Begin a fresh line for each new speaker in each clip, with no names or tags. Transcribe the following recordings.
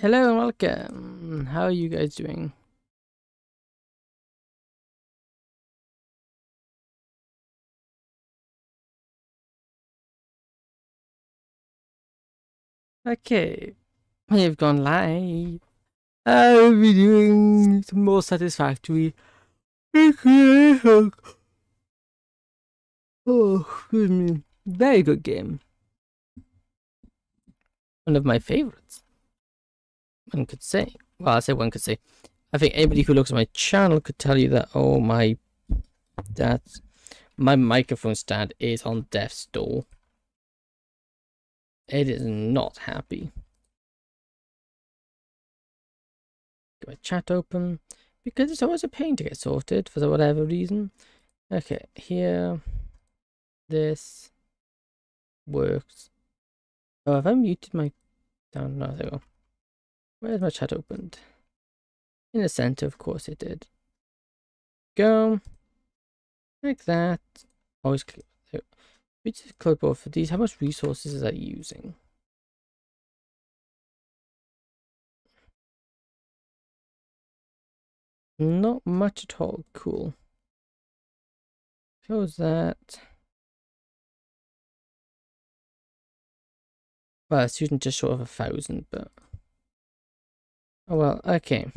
Hello and welcome. How are you guys doing? Okay, we've gone live. I'll be doing some more Satisfactory. Oh, excuse me. Very good game. One of my favorites. One could say. Well, I say one could say. I think anybody who looks at my channel could tell you that, oh my, that my microphone stand is on death's door. It is not happy. Get my chat open because it's always a pain to get sorted for whatever reason. Okay, here this works. Oh, have I muted my down? No, there we go. Where's my chat opened? In the center, of course it did. Go like that. Always click. We just click both of these. How much resources is that using? Not much at all. Cool. Close that. Well, it's using just short of 1,000, but oh well. Okay.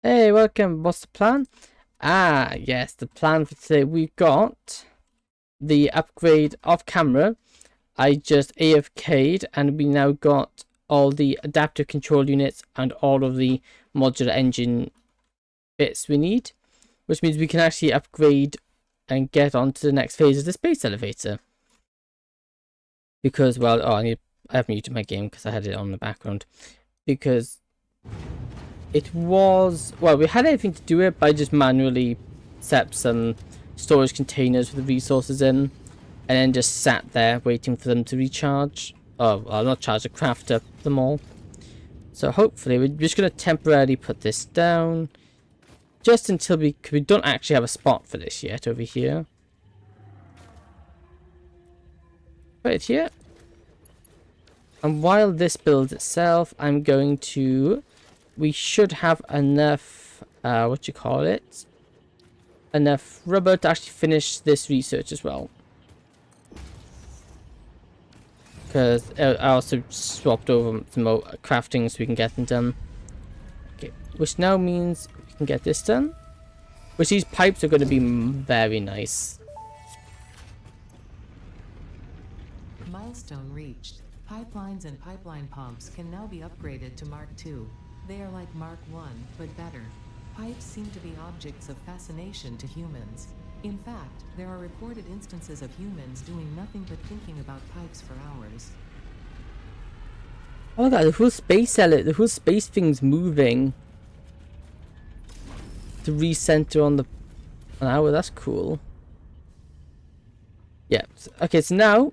Hey, welcome. What's the plan? Ah, yes, the plan for today. We've got the upgrade off camera. I just AFK'd and we now got all the adaptive control units and all of the modular engine bits we need, which means we can actually upgrade and get on to the next phase of the space elevator. Because, well, I have muted my game because I had it on the background. Because it was, well, we had everything to do it, but I just manually set up some storage containers with the resources in, and then just sat there waiting for them to recharge. Oh, well, not charge, to craft up them all. So hopefully we're just going to temporarily put this down, just until we don't actually have a spot for this yet over here. Put it here. And while this builds itself, I'm going to, we should have enough, enough rubber to actually finish this research as well. Because I also swapped over some more crafting so we can get them done. Okay, which now means we can get this done. Which these pipes are going to be very nice.
Milestone reached. Pipelines and pipeline pumps can now be upgraded to Mark II. They are like Mark I, but better. Pipes seem to be objects of fascination to humans. In fact, there are reported instances of humans doing nothing but thinking about pipes for hours.
Oh, that the whole space thing's moving to recenter on the hour. That's cool. Yeah. Okay. So now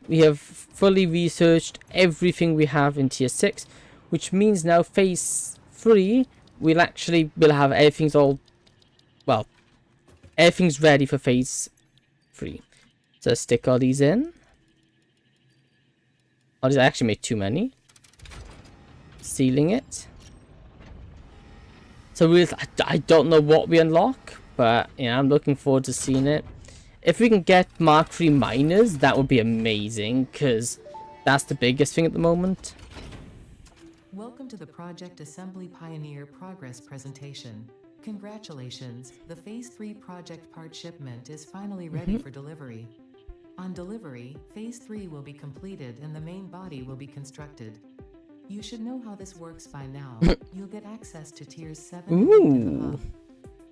we have fully researched everything we have in tier 6, which means now phase 3 we'll have everything's all, well, everything's ready for phase 3. So let's stick all these in. Oh, did I actually make too many? Sealing it. So I don't know what we unlock, but yeah, I'm looking forward to seeing it. If we can get Mark III miners, that would be amazing, because that's the biggest thing at the moment.
Welcome to the Project Assembly Pioneer Progress presentation. Congratulations, the Phase 3 project part shipment is finally ready for delivery. On delivery, Phase 3 will be completed and the main body will be constructed. You should know how this works by now. You'll get access to tiers 7 and 8 of the hub.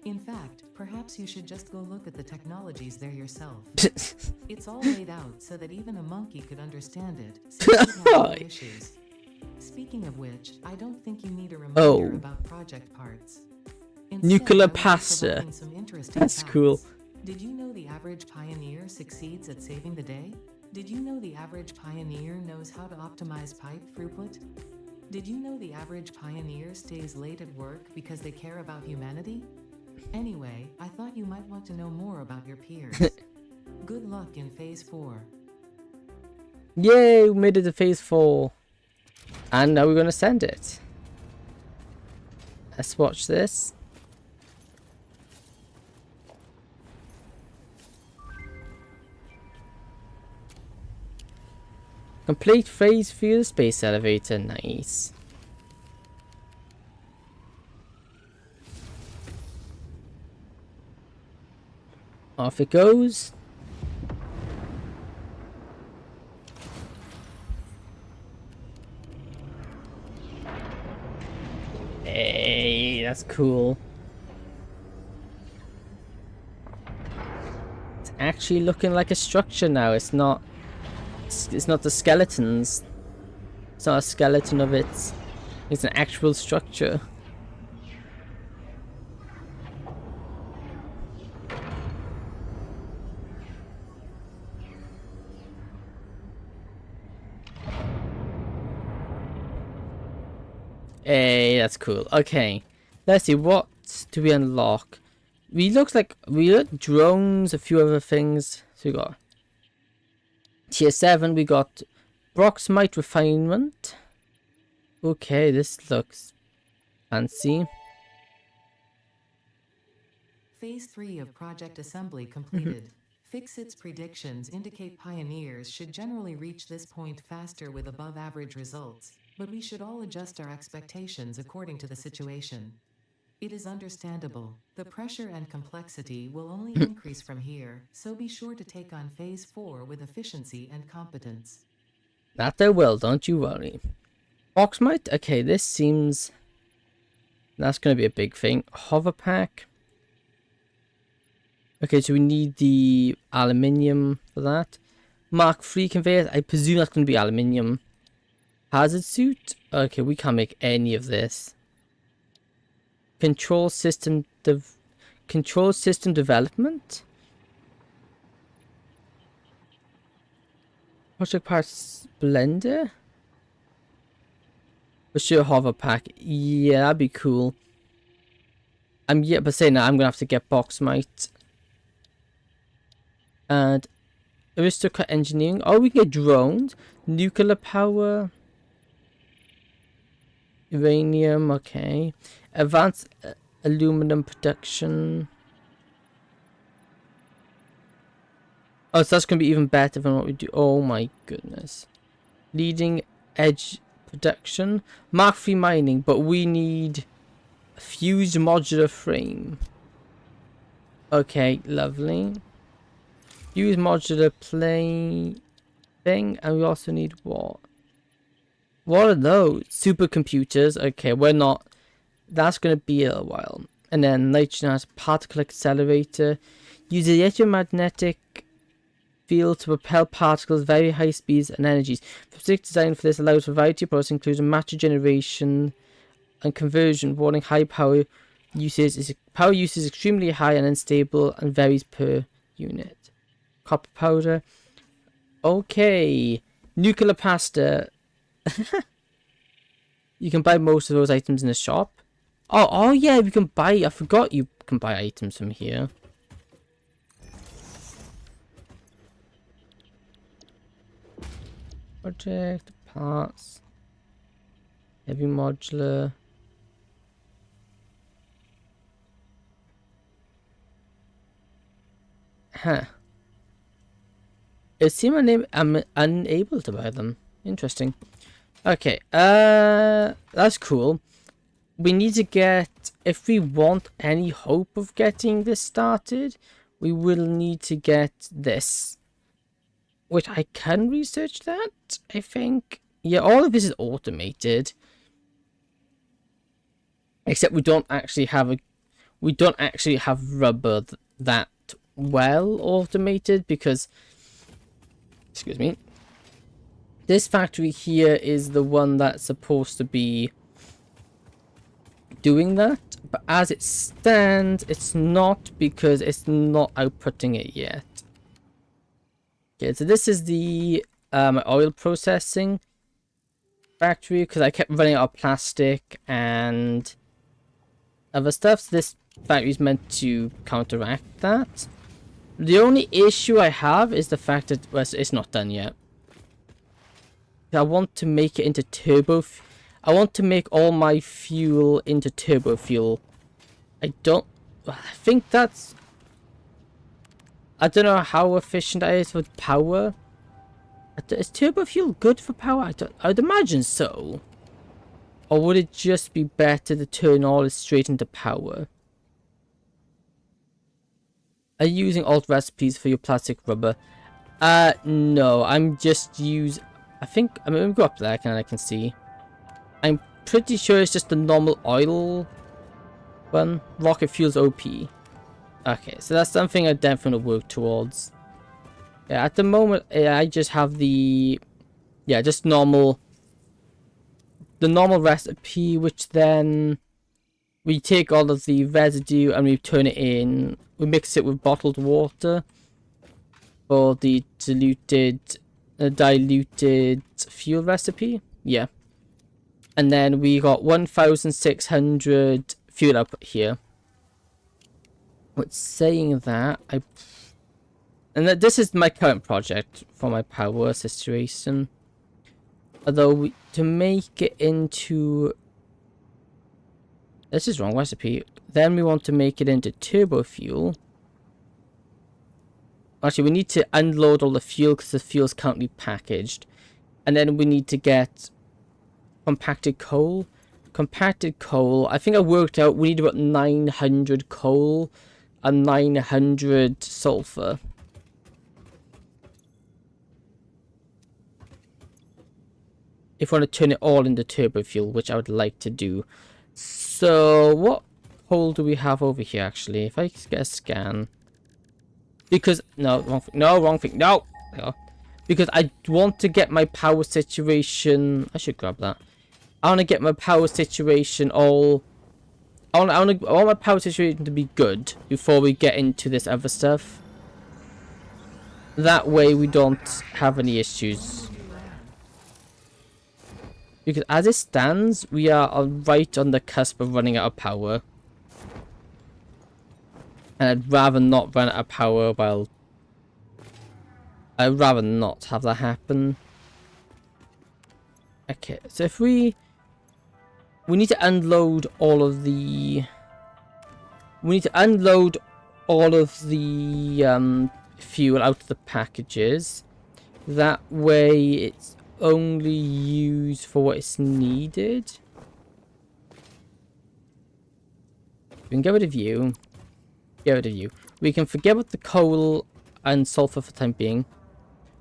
In fact, perhaps you should just go look at the technologies there yourself. It's all laid out so that even a monkey could understand it, so you have no issues. Speaking of which, I don't think you need a reminder about project parts. Instead,
Nuclear pasta. That's
facts.
cool.
Did you know the average pioneer succeeds at saving the day? Did you know the average pioneer knows how to optimize pipe throughput? Did you know the average pioneer stays late at work because they care about humanity? Anyway, I thought you might want to know more about your peers. Good luck in Phase 4.
Yay, we made it to phase 4. And now we're going to send it. Let's watch this. Complete phase 3 of the space elevator. Nice. Off it goes. Hey, that's cool. It's actually looking like a structure now. It's not the skeletons. It's not a skeleton of it. It's an actual structure. Hey, that's cool. Okay, let's see, what do we unlock? We got drones, a few other things. So we got tier 7, we got Broxmite refinement. Okay, this looks fancy.
Phase 3 of project assembly completed. Fixit's predictions indicate pioneers should generally reach this point faster with above average results, but we should all adjust our expectations according to the situation. It is understandable. The pressure and complexity will only increase from here, so be sure to take on phase 4 with efficiency and competence.
That they will, don't you worry. Broxmite, okay, this seems... That's going to be a big thing. Hover pack. Okay, so we need the aluminium for that. Mark III conveyor, I presume that's going to be aluminium. Hazard suit? Okay, we can't make any of this. Control system development? Project parts blender? For sure, hover pack. Yeah, that'd be cool. Yeah, but saying that, I'm gonna have to get Broxmite. And aristocrat engineering. Oh, we can get drones. Nuclear power. Uranium, okay. Advanced aluminum production. Oh, so that's going to be even better than what we do. Oh my goodness. Leading edge production. Mark III mining, but we need a fused modular frame. Okay, lovely. Fused modular plane thing, and we also need what? What are those? Supercomputers. Okay, we're not... That's going to be a while. And then nitrogen has particle accelerator. Use the electromagnetic field to propel particles very high speeds and energies. Physics design for this allows a variety of products, including matter generation and conversion. Warning: high power usage is extremely high and unstable and varies per unit. Copper powder. Okay. Nuclear pasta. You can buy most of those items in the shop. Oh yeah, we can buy. I forgot you can buy items from here. Project parts. Heavy modular. Huh. It seems I'm unable to buy them. Interesting. Okay, that's cool. We need to get, if we want any hope of getting this started, we will need to get this. Which I can research that, I think. Yeah, all of this is automated. Except we don't actually have rubber that well automated because, excuse me, this factory here is the one that's supposed to be doing that, but as it stands, it's not, because it's not outputting it yet. Okay, so this is the oil processing factory, because I kept running out of plastic and other stuff, so this factory is meant to counteract that. The only issue I have is the fact that, well, it's not done yet. I want to make it into turbo. I want to make all my fuel into turbo fuel. I think that's... I don't know how efficient that is with power. Is turbo fuel good for power? I'd imagine so. Or would it just be better to turn all this straight into power? Are you using alt recipes for your plastic rubber? No, I'm just I think, I mean, let me go up there and I can see. I'm pretty sure it's just the normal oil one. Rocket fuel's OP. Okay, so that's something I definitely work towards. Yeah, at the moment, I just have the... Yeah, just normal... The normal recipe, which then... We take all of the residue and we turn it in. We mix it with bottled water for the diluted fuel recipe. Yeah. And then we got 1,600 fuel output here. But saying that, and that this is my current project for my power situation. Although to make it into... This is wrong recipe. Then we want to make it into turbo fuel. Actually, we need to unload all the fuel because the fuel's currently packaged. And then we need to get compacted coal. Compacted coal, I think I worked out we need about 900 coal and 900 sulfur. If we want to turn it all into turbo fuel, which I would like to do. So, what coal do we have over here, actually? If I get a scan. Because, no, wrong thing. No, wrong thing. No! Because I want to get my power situation... I should grab that. I want to get my power situation all... I want my power situation to be good before we get into this other stuff. That way we don't have any issues. Because as it stands, we are right on the cusp of running out of power. And I'd rather not run out of power while... I'd rather not have that happen. Okay, so if we need to unload all of the... We need to unload all of the fuel out of the packages. That way it's only used for what it's needed. We can get rid of you. Get rid of you. We can forget about the coal and sulfur for the time being.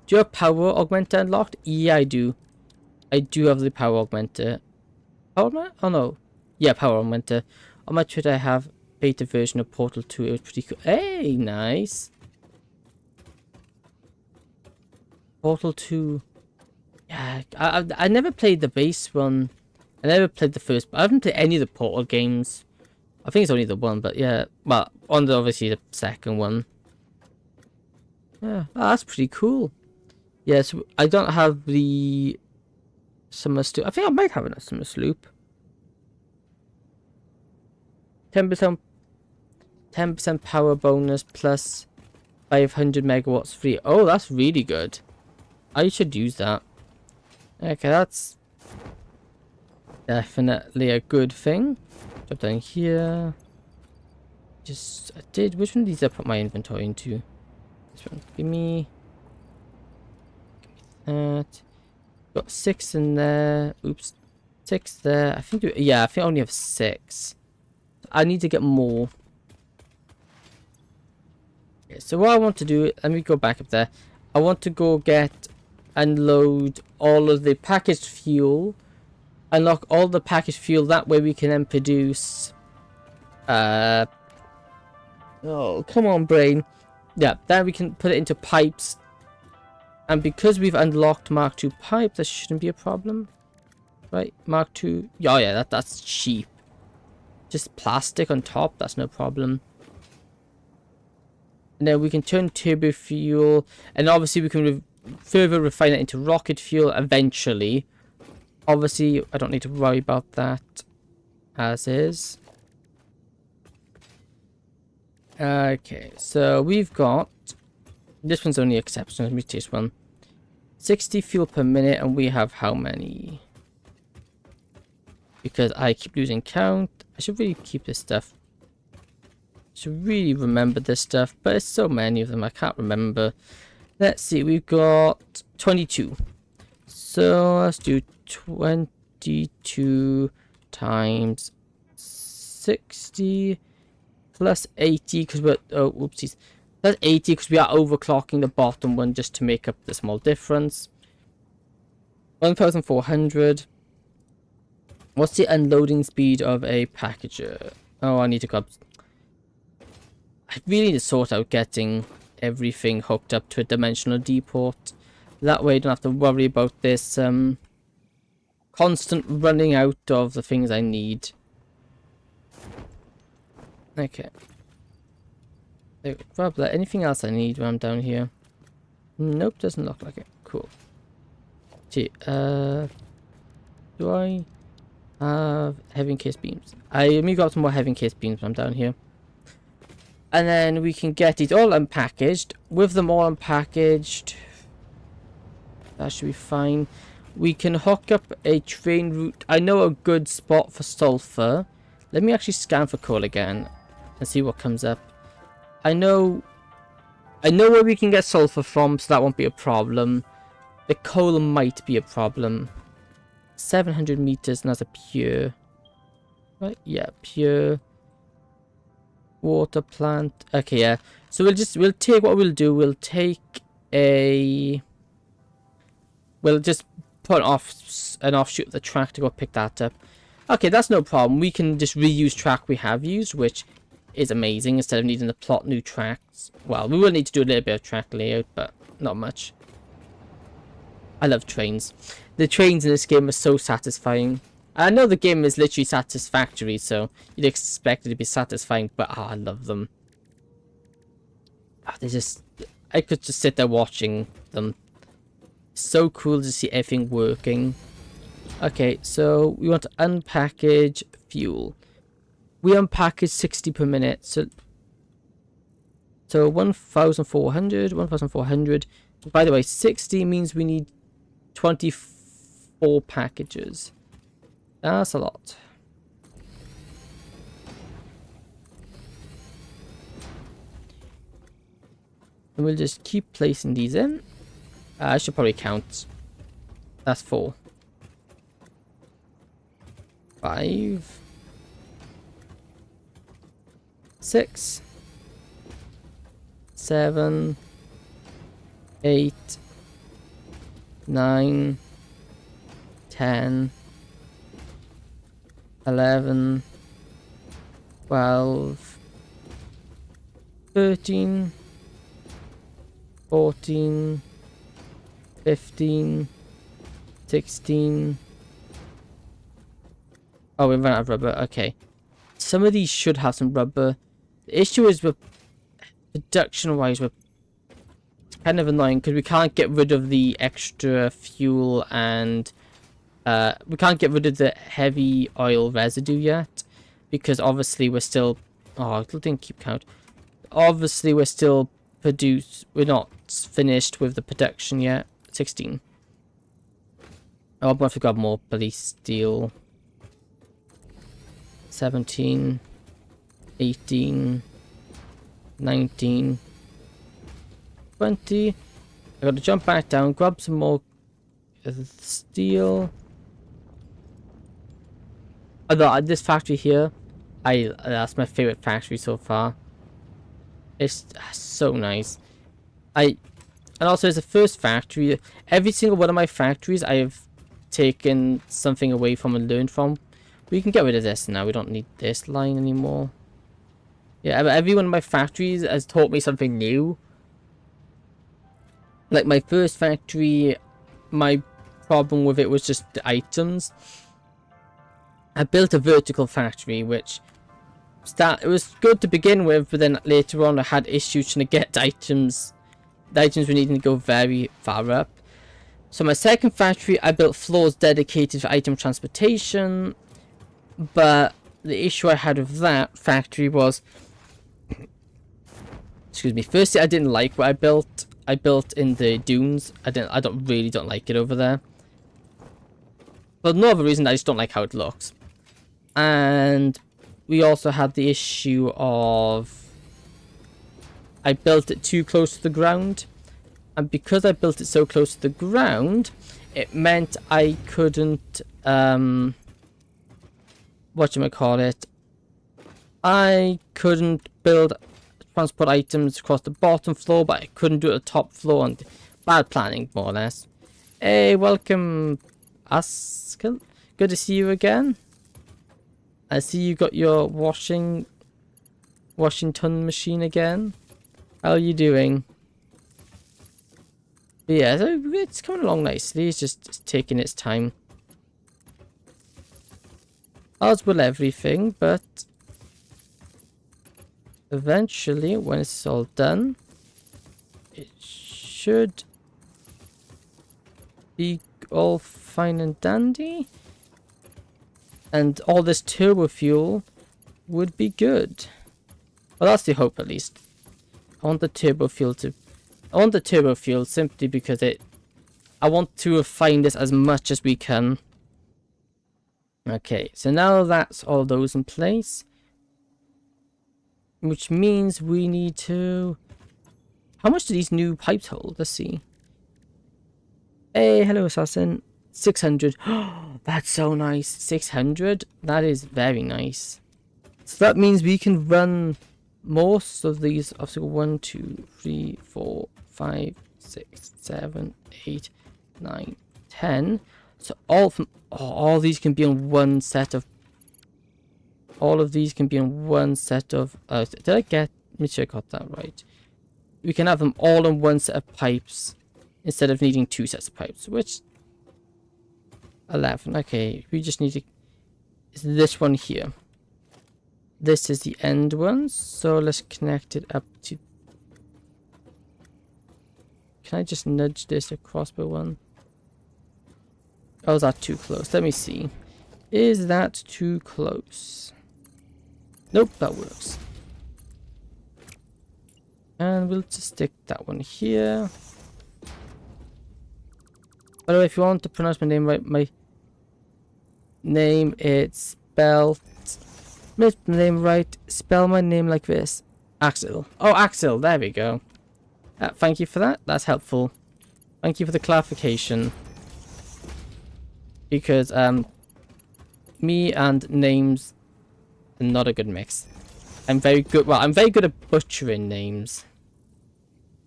Do you have power augmenter unlocked? Yeah, I do. I do have the power augmenter. Power augmenter? Oh no. Yeah, power augmenter. On my Twitter I have beta version of Portal 2. It was pretty cool. Hey, nice. Portal 2. Yeah, I never played the base one. I never played the first, but I haven't played any of the Portal games. I think it's only the one, but yeah. Well, on the obviously the second one. Yeah, that's pretty cool. Yeah, so I don't have the summer sloop. I think I might have a summer sloop. 10% power bonus plus 500 megawatts free. Oh, that's really good. I should use that. Okay, that's definitely a good thing. Drop down here. Which one of these I put my inventory into? This one. Give me that. Got 6 in there. Oops. 6 there. I think I only have 6. I need to get more. Okay, so what I want to do, let me go back up there. I want to go unload all of the packaged fuel. Unlock all the packaged fuel. That way we can then produce... Oh, come on, brain. Yeah, then we can put it into pipes. And because we've unlocked Mark II pipe, this shouldn't be a problem. Right, Mark II. Oh yeah, that's cheap. Just plastic on top, that's no problem. And then we can turn turbo fuel. And obviously we can further refine it into rocket fuel eventually. Obviously, I don't need to worry about that as is. Okay, so we've got... This one's only exceptional. Let me taste one. 60 fuel per minute, and we have how many? Because I keep losing count. I should really keep this stuff. Should really remember this stuff, but it's so many of them I can't remember. Let's see, we've got 22. So let's do 22 times 60 plus 80 because we're whoopsies. Plus 80 because we are overclocking the bottom one just to make up the small difference. 1,400. What's the unloading speed of a packager? Oh, I need to grab. I really need to sort out getting everything hooked up to a dimensional depot. That way I don't have to worry about this constant running out of the things I need. Okay. Grab that. Anything else I need when I'm down here? Nope, doesn't look like it. Cool. Gee, do I have heavy encased beams? I let me grab some more heavy encased beams when I'm down here. And then we can get it all unpackaged. With them all unpackaged, that should be fine. We can hook up a train route. I know a good spot for sulfur. Let me actually scan for coal again and see what comes up. I know where we can get sulfur from, so that won't be a problem. The coal might be a problem. 700 meters, and that's a pure. Right? Yeah, pure water plant. Okay, yeah. So we'll take what we'll do. We'll take a. We'll just put an offshoot of the track to go pick that up. Okay, that's no problem. We can just reuse track we have used, which is amazing, instead of needing to plot new tracks. Well, we will need to do a little bit of track layout, but not much. I love trains. The trains in this game are so satisfying. I know the game is literally Satisfactory, so you'd expect it to be satisfying, but I love them. I could just sit there watching them. So cool to see everything working. Okay, so we want to unpackage fuel. We unpackage 60 per minute, so 1,400, 1,400. By the way, 60 means we need 24 packages. That's a lot. And we'll just keep placing these in. I should probably count. That's 4. 5. 6. 7. 8. 9. 10. 11. 12. 13. 14. 15. 16. Oh, we ran out of rubber. Okay. Some of these should have some rubber. The issue is with production-wise, we're kind of annoying because we can't get rid of the extra fuel and we can't get rid of the heavy oil residue yet because obviously we're still. Oh, it didn't keep count. Obviously, we're still we're not finished with the production yet. 16. Oh, I'm going to have to grab more police steel. 17. 18. 19. 20. I got to jump back down, grab some more steel. Although this factory here, that's my favorite factory so far. It's so nice. And also it's the first factory. Every single one of my factories I have taken something away from and learned from. We can get rid of this now. We don't need this line anymore. Yeah, but every one of my factories has taught me something new. Like my first factory, my problem with it was just the items. I built a vertical factory, which it was good to begin with, but then later on I had issues trying to get the items were needing to go very far up. So my second factory, I built floors dedicated for item transportation, but the issue I had with that factory was, excuse me, firstly I didn't like what I built. I built in the dunes. I don't really like it over there. But no other reason, I just don't like how it looks. And we also had the issue of I built it too close to the ground. And because I built it so close to the ground, it meant I couldn't whatchamacallit, I couldn't transport items across the bottom floor, but I couldn't do it at the top floor, and bad planning, more or less. Hey, welcome, Askel. Good to see you again. I see you got your Washington machine again. How are you doing? But yeah, so it's coming along nicely. It's just taking its time. As will everything, but eventually, when it's all done, it should be all fine and dandy. And all this turbo fuel would be good. Well, that's the hope, at least. I want the turbo fuel simply because I want to refine this as much as we can. Okay, so now that's all those in place. Which means we need to... How much do these new pipes hold? Let's see. Hey, hello, assassin. 600. That's so nice. 600? That is very nice. So that means we can run most of these. Obstacle 1, 2, 3, 4, 5, 6, 7, 8, 9, 10. So all these can be on one set of. All of these can be on one set of. Did I get? Let me check I got that right. We can have them all on one set of pipes instead of needing two sets of pipes, which 11. Okay, we just need to. It's this one here. This is the end one, so let's connect it up to. Can I just nudge this across by one? Oh, is that too close? Let me see. Is that too close? Nope, that works. And we'll just stick that one here. By the way, if you want to pronounce my name right, my name it's spelled. Make the name right. Spell my name like this. Axel. Oh, Axel. There we go. Thank you for that. That's helpful. Thank you for the clarification. Because me and names are not a good mix. I'm very good. Well, I'm very good at butchering names,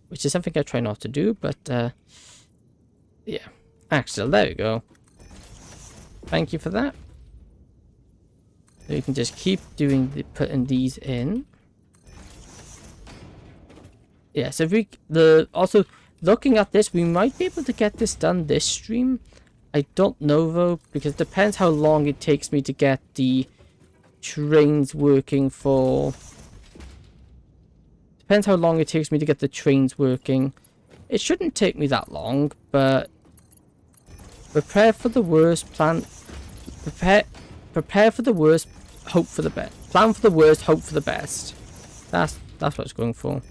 which is something I try not to do. But yeah, Axel. There we go. Thank you for that. So you can just keep putting these in. Yeah. So if also looking at this, we might be able to get this done this stream. I don't know though, because it depends how long it takes me to get the trains working for... Depends how long it takes me to get the trains working. It shouldn't take me that long, but... Prepare for the worst, plan... Prepare for the worst, hope for the best. Plan for the worst, hope for the best. That's what it's going for.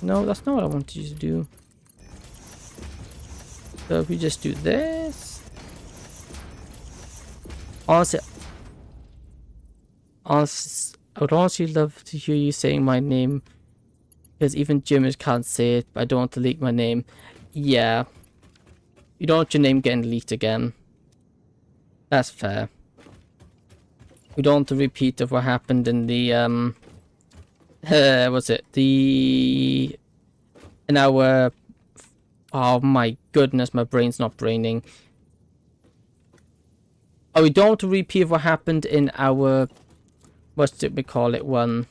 No, that's not what I wanted you to do. So if we just do this... Honestly, I would honestly love to hear you saying my name, because even Germans can't say it, but I don't want to leak my name. Yeah. You don't want your name getting leaked again. That's fair. We don't want to repeat of what happened in the, what's it? In our... Oh my goodness, my brain's not braining. Oh, we don't want to repeat of what happened in our... What did we call it? One.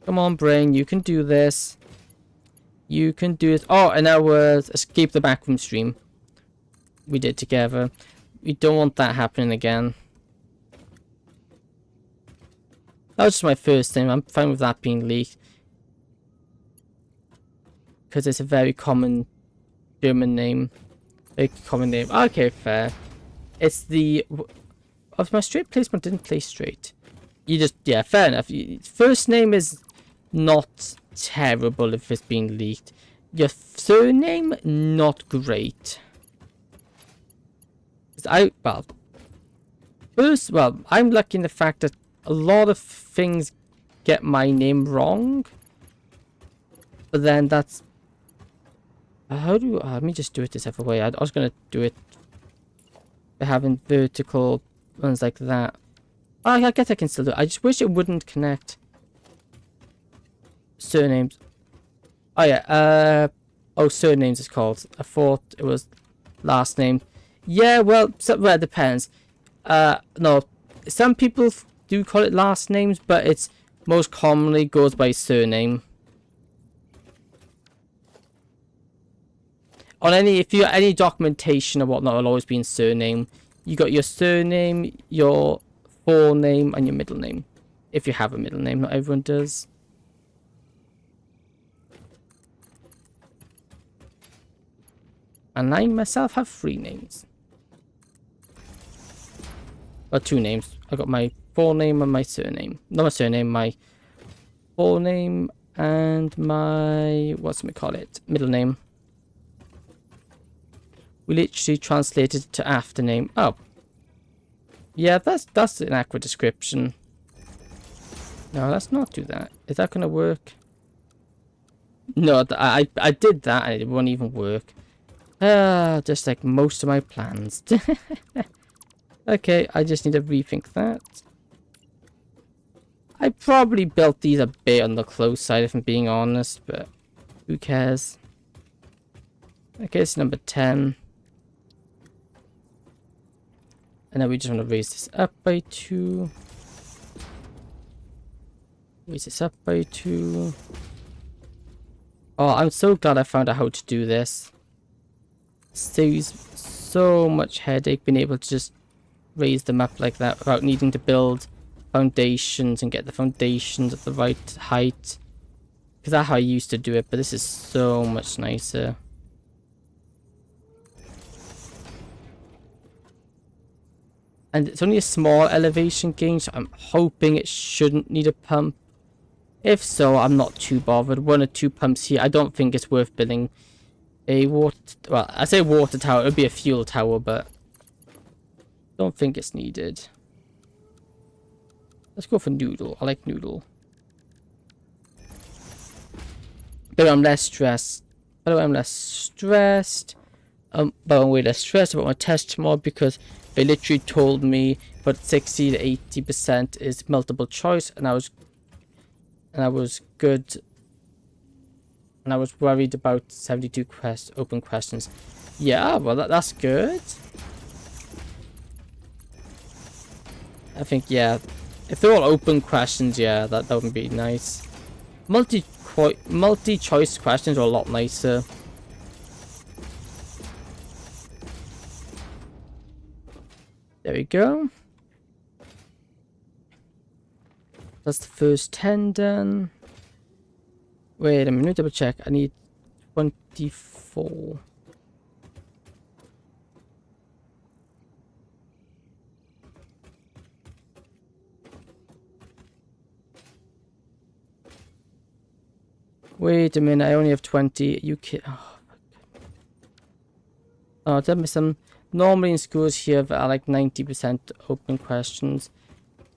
Come on, brain. You can do this. You can do it. Oh, and our escape the backroom stream we did together. We don't want that happening again. That was just my first thing. I'm fine with that being leaked, because it's a very common German name. Very common name. Okay, fair. It's the... Oh, my straight placement didn't place straight. you just, yeah, fair enough. First name is not terrible if it's been leaked. Your surname, not great. Well, I'm lucky in the fact that a lot of things get my name wrong. But then that's... let me just do it this other way. I was going to do it by having vertical ones like that. Oh, I guess I can still do it. I just wish it wouldn't connect surnames. Oh, yeah. Surnames is called. I thought it was last name. Yeah, well, it depends. No, some people do call it last names, but it's most commonly goes by surname. On if you got any documentation or whatnot, it'll always be in surname. You got your surname, your forename, and your middle name. If you have a middle name, not everyone does. And I myself have 3 names. Or 2 names. I got my forename and my surname. Not my surname, my forename and my, middle name. We literally translated it to after-name. Oh. Yeah, that's an accurate description. No, let's not do that. Is that going to work? No, I did that and it won't even work. Just like most of my plans. Okay, I just need to rethink that. I probably built these a bit on the close side if I'm being honest, but who cares? Okay, it's number 10. And then we just want to raise this up by 2. Raise this up by 2. Oh, I'm so glad I found out how to do this. Saves so much headache being able to just raise them up like that without needing to build foundations and get the foundations at the right height. Because that's how I used to do it, but this is so much nicer. And it's only a small elevation gain, so I'm hoping it shouldn't need a pump. If so, I'm not too bothered. 1 or 2 pumps here. I don't think it's worth building a water... Well, I say water tower. It would be a fuel tower, but... don't think it's needed. Let's go for noodle. I like noodle. But I'm less stressed. By the way, I'm less stressed. But I'm way less stressed about my test tomorrow because... they literally told me but 60 to 80% is multiple choice, and I was good, and I was worried about 72 open questions. Yeah, well that's good. I think, yeah, if they're all open questions, yeah, that would be nice. Multi-choice questions are a lot nicer. There we go. That's the first 10 done. Wait a minute, double check. I need 24. Wait a minute, I only have 20. You kid. Oh, tell me some. Normally in schools here are like 90% open questions.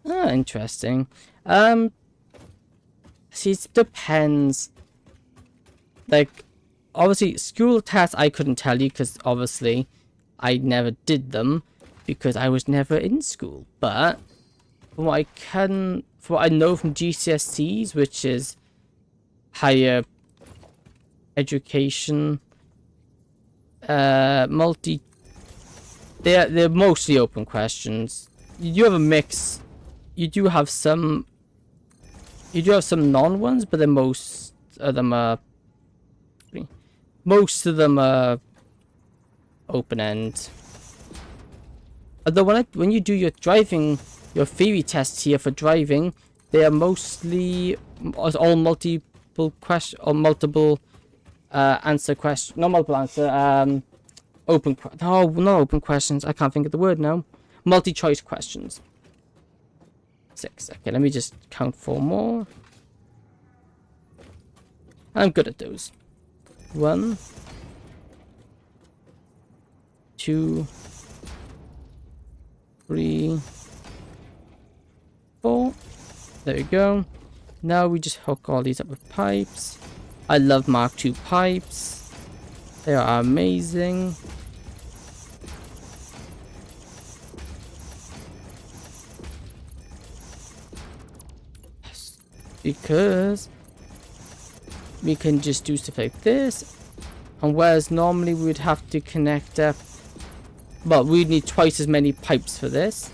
Ah, interesting. See, it depends. Like, obviously, school tests I couldn't tell you because obviously I never did them because I was never in school. But from what I know from GCSEs, which is higher education, they're mostly open questions. You do have a mix. You do have some non ones, but most of them are open end. Although when you do your theory tests here for driving, they are mostly all multiple question or multiple answer question. Not multiple answer. No, not open questions. I can't think of the word now. Multi-choice questions. 6. Okay, let me just count 4 more. I'm good at those. 1, 2, 3, 4. There we go. Now we just hook all these up with pipes. I love Mark II pipes. They are amazing. Because we can just do stuff like this. And whereas normally we would have to connect up, well, we'd need twice as many pipes for this.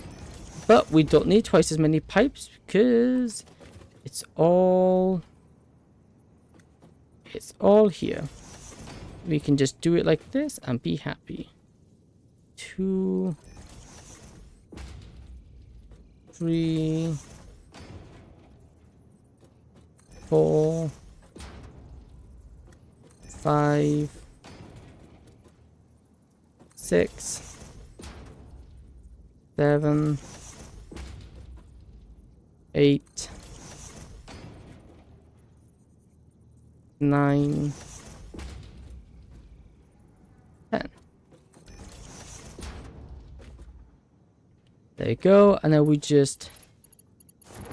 But we don't need twice as many pipes because it's all here. We can just do it like this and be happy. 2, 3, 4, 5, 6, 7, 8, 9, 10. There you go. And then we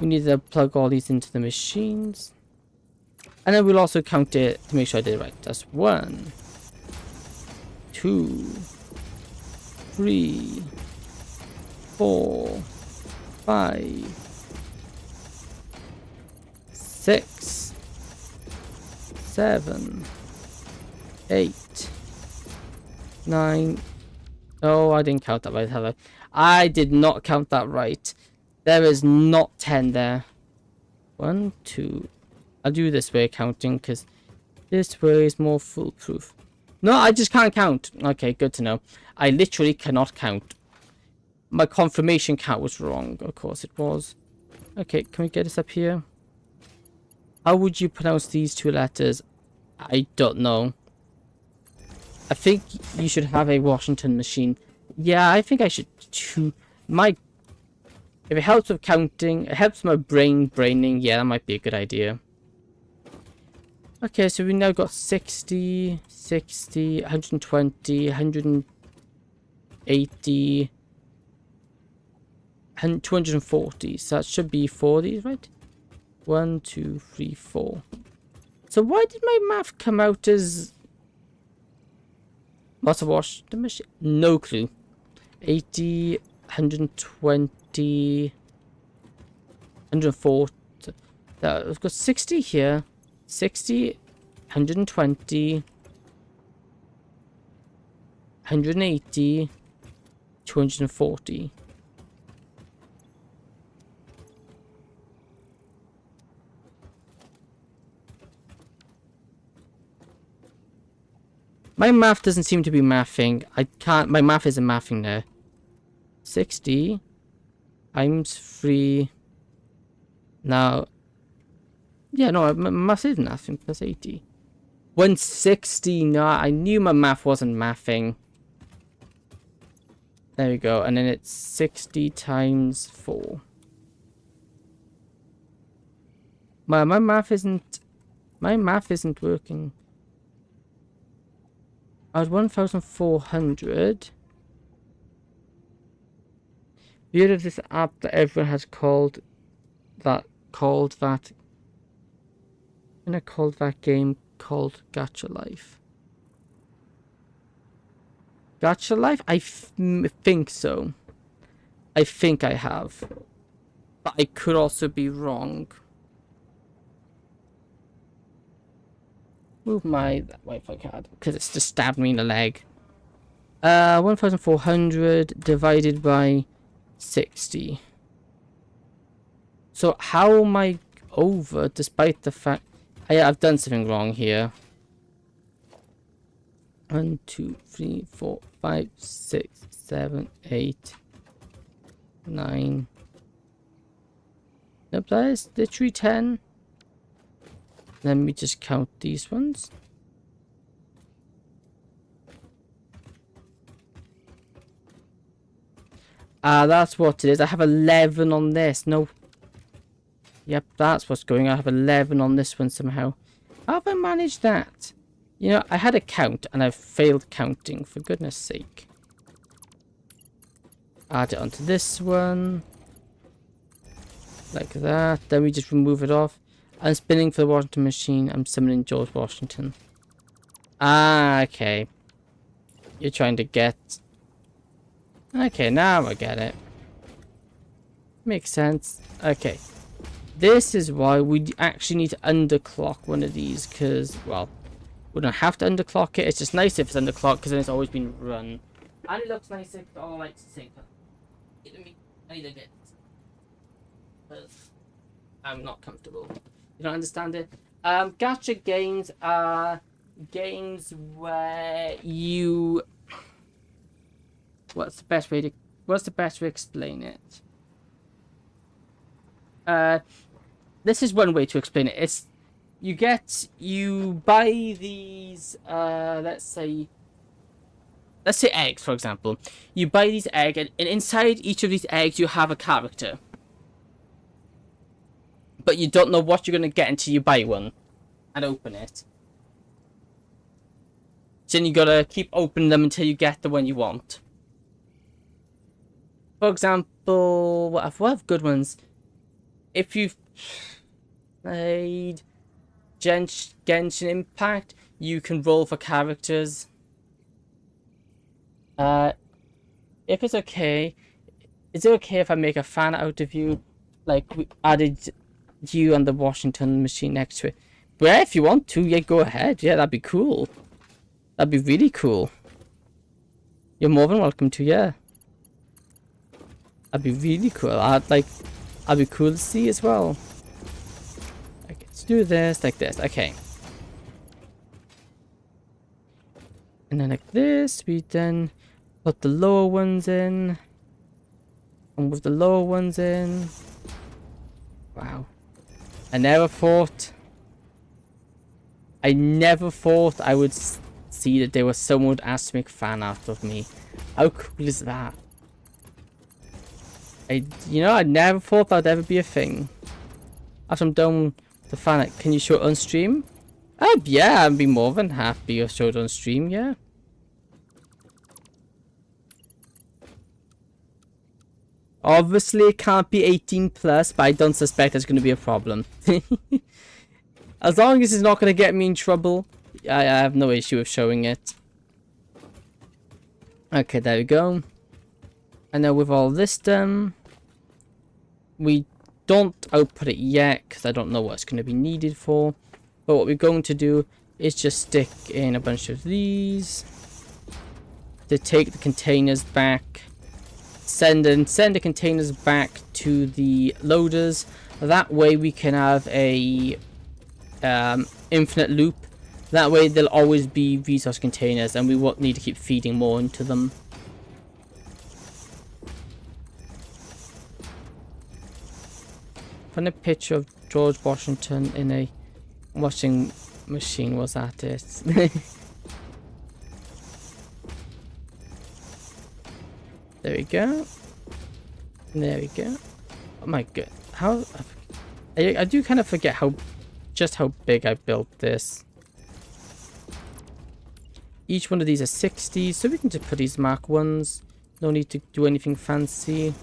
need to plug all these into the machines. And then we'll also count it to make sure I did it right. That's 1, 2, 3, 4, 5, 6, 7, 8, 9. Oh, I didn't count that right, have I? I did not count that right. There is not 10 there. 1, 2. I'll do this way of counting because this way is more foolproof. No, I just can't count. Okay, good to know. I literally cannot count. My confirmation count was wrong. Of course it was. Okay, can we get this up here? How would you pronounce these 2 letters? I don't know. I think you should have a Washington machine. Yeah, I think I should choose if it helps with counting, it helps my braining, yeah, that might be a good idea. Okay, so we now got 60, 60, 120, 180, 240. So that should be 4 of these, right? 1, 2, 3, 4. So why did my math come out as... Must have washed the machine. No clue. 80, 120, 140. I've got 60 here. 60, 120, 180, 240. My math doesn't seem to be mathing. My math isn't mathing there. 60 times 3. Now, yeah, no, my math is mathing. Plus 80. 160. No, I knew my math wasn't mathing. There we go. And then it's 60 times 4. My math isn't working. I had 1,400. You heard of this app that everyone has called that game called Gacha Life. Gacha Life? I think so. I think I have. But I could also be wrong. Move my Wi-Fi card because it's just stabbed me in the leg. 1,400 divided by 60. So how am I over despite the fact I've done something wrong here? 1, 2, 3, 4, 5, 6, 7, 8, 9. Nope, that is literally 10. Let me just count these ones. That's what it is. I have 11 on this. No, Yep, that's what's going on. I have 11 on this one somehow. How have I managed that? You know, I had a count and I've failed counting, for goodness sake. Add it onto this one. Like that. Then we just remove it off. I'm spinning for the Washington machine. I'm summoning George Washington. Ah, okay. You're trying to get... Okay, now I get it. Makes sense. Okay. This is why we actually need to underclock one of these, because, well, we don't have to underclock it. It's just nice if it's underclocked, because then it's always been run. And it looks nicer, because all I like to think. I need a bit. But I'm not comfortable. You don't understand it? Gacha games are games where you... What's the best way to explain it? This is one way to explain it. It's you buy these let's say eggs, for example. You buy these eggs, and inside each of these eggs you have a character. But you don't know what you're gonna get until you buy one and open it. So then you gotta keep opening them until you get the one you want. For example, what have good ones? If you've played Genshin Impact, you can roll for characters. If it's okay, is it okay if I make a fan out of you? Like, we added you and the Washington machine next to it. But yeah, if you want to, yeah, go ahead. Yeah, that'd be cool. That'd be really cool. You're more than welcome to, yeah. That'd be really cool. I'd be cool to see as well. Okay, let's do this like this. Okay. And then like this, we then put the lower ones in. And with the lower ones in. Wow. I never thought I would see that there was someone would ask to make fan art of me. How cool is that? I never thought that'd ever be a thing. After I'm done with the fan art, can you show it on stream? Yeah, I'd be more than happy to show it on stream, yeah. Obviously, it can't be 18 plus, but I don't suspect there's going to be a problem. As long as it's not going to get me in trouble, I have no issue with showing it. Okay, there we go. And now with all this done, we don't output it yet, because I don't know what it's going to be needed for. But what we're going to do is just stick in a bunch of these to take the containers back. Send the containers back to the loaders. That way we can have a infinite loop. That way there'll always be resource containers and we won't need to keep feeding more into them. Put a picture of George Washington in a washing machine. Was that it? There we go. There we go. Oh my god. I do kind of forget just how big I built this. Each one of these are 60, so we can just put these Mark 1s. No need to do anything fancy.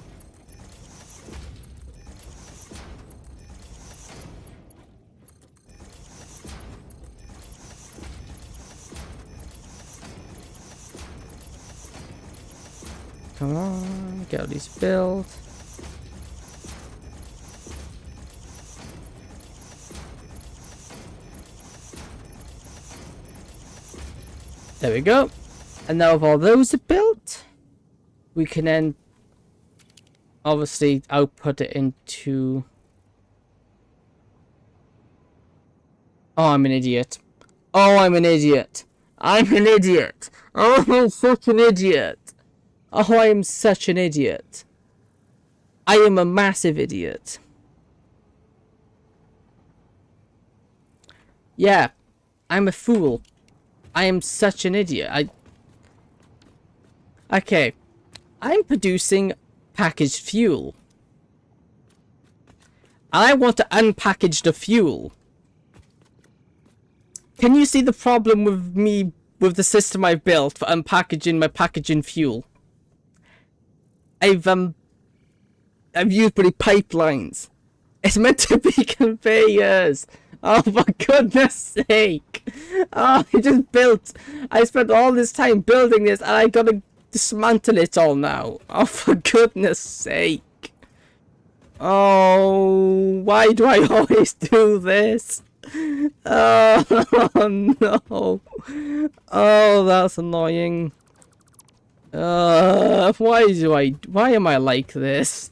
Come on, get all these built. There we go. And now if all those are built, we can then obviously output it into... Oh, I'm an idiot. Oh, I'm an idiot. I'm an idiot. Oh, I'm such an idiot. Oh, I am such an idiot. I am a massive idiot. Yeah, I'm a fool. I am such an idiot. Okay. I'm producing packaged fuel. And I want to unpackage the fuel. Can you see the problem with me, with the system I've built for unpackaging my packaging fuel? I've used pretty pipelines. It's meant to be conveyors. Oh, for goodness sake. Oh, I spent all this time building this and I gotta dismantle it all now. Oh, for goodness sake. Oh, why do I always do this? Oh, no. Oh, that's annoying. Why am I like this?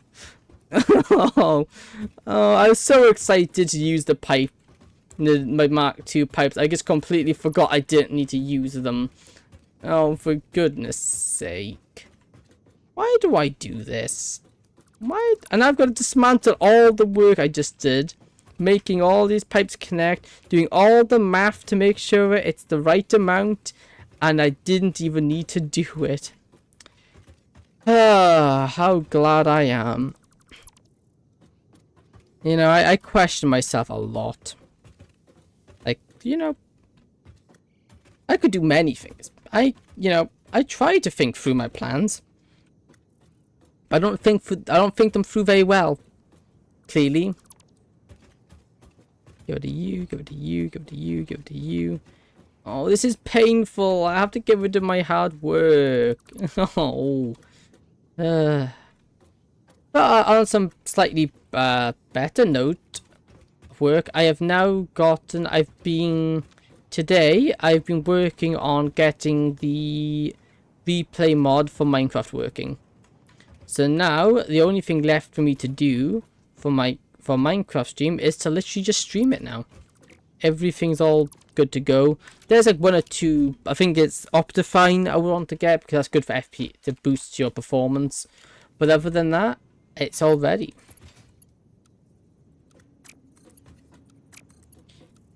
Oh, I was so excited to use the pipe. My Mark II pipes. I just completely forgot I didn't need to use them. Oh, for goodness sake. Why do I do this? Why? And I've got to dismantle all the work I just did. Making all these pipes connect. Doing all the math to make sure it's the right amount. And I didn't even need to do it. Ah, how glad I am. You know, I question myself a lot. Like, you know, I could do many things. I try to think through my plans. I don't think them through very well. Clearly. Give it to you, give it to you, give it to you, give it to you. Oh, this is painful. I have to get rid of my hard work. Oh. But on some slightly better note of work, today I've been working on getting the replay mod for Minecraft working. So now the only thing left for me to do for Minecraft stream is to literally just stream it now. Everything's all good to go. There's like one or two, I think it's Optifine I want to get because that's good for FP to boost your performance. But other than that, it's all ready.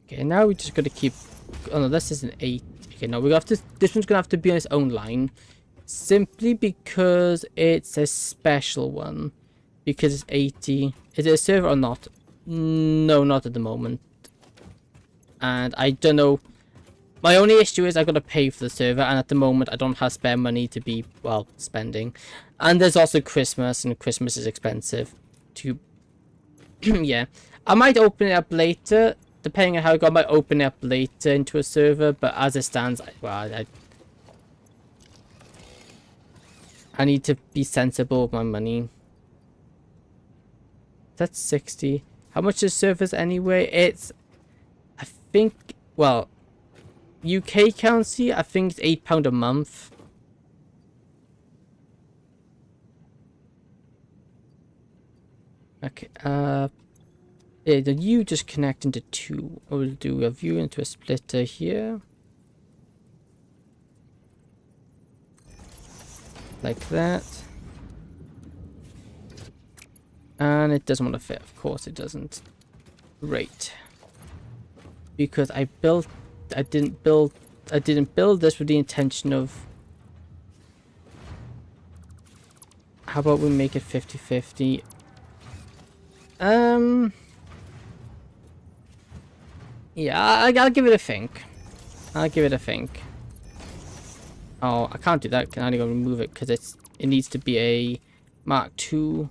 Okay, now we just got to keep. Oh no, this is an 8. Okay, no, we have to. This one's gonna have to be on its own line, simply because it's a special one. Because it's 80. Is it a server or not? No, not at the moment. And I don't know. My only issue is I gotta pay for the server, and at the moment I don't have spare money to be, well, spending. And there's also Christmas, and Christmas is expensive. Yeah. I might open it up later, depending on how I go. I might open it up later into a server, but as it stands, I need to be sensible with my money. That's 60. How much is servers anyway? It's, I think, well, UK currency, I think it's £8 a month. Okay, yeah, the U just connect into 2. I will do a view into a splitter here. Like that. And it doesn't want to fit, of course it doesn't. Great. Because I didn't build this with the intention of, how about we make it 50-50? Yeah, I'll give it a think. I'll give it a think. Oh, I can't do that. Can I only go remove it because it needs to be a Mark II.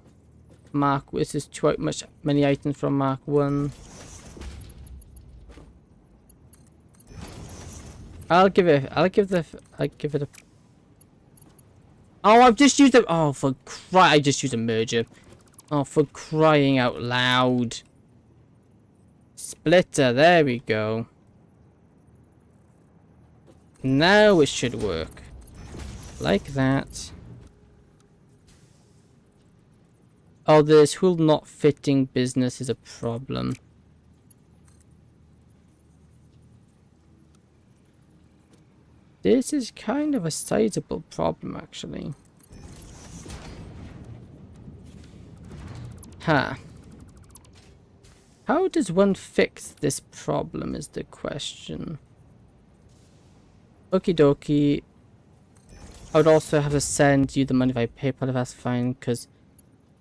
This is too many items from Mark 1. I'll give it a. Oh, I've just used a. Oh, I just used a merger. Oh, for crying out loud. Splitter, there we go. Now it should work. Like that. Oh, this whole not fitting business is a problem. This is kind of a sizable problem, actually. Huh. How does one fix this problem is the question. Okie dokie. I would also have to send you the money by PayPal if that's fine, because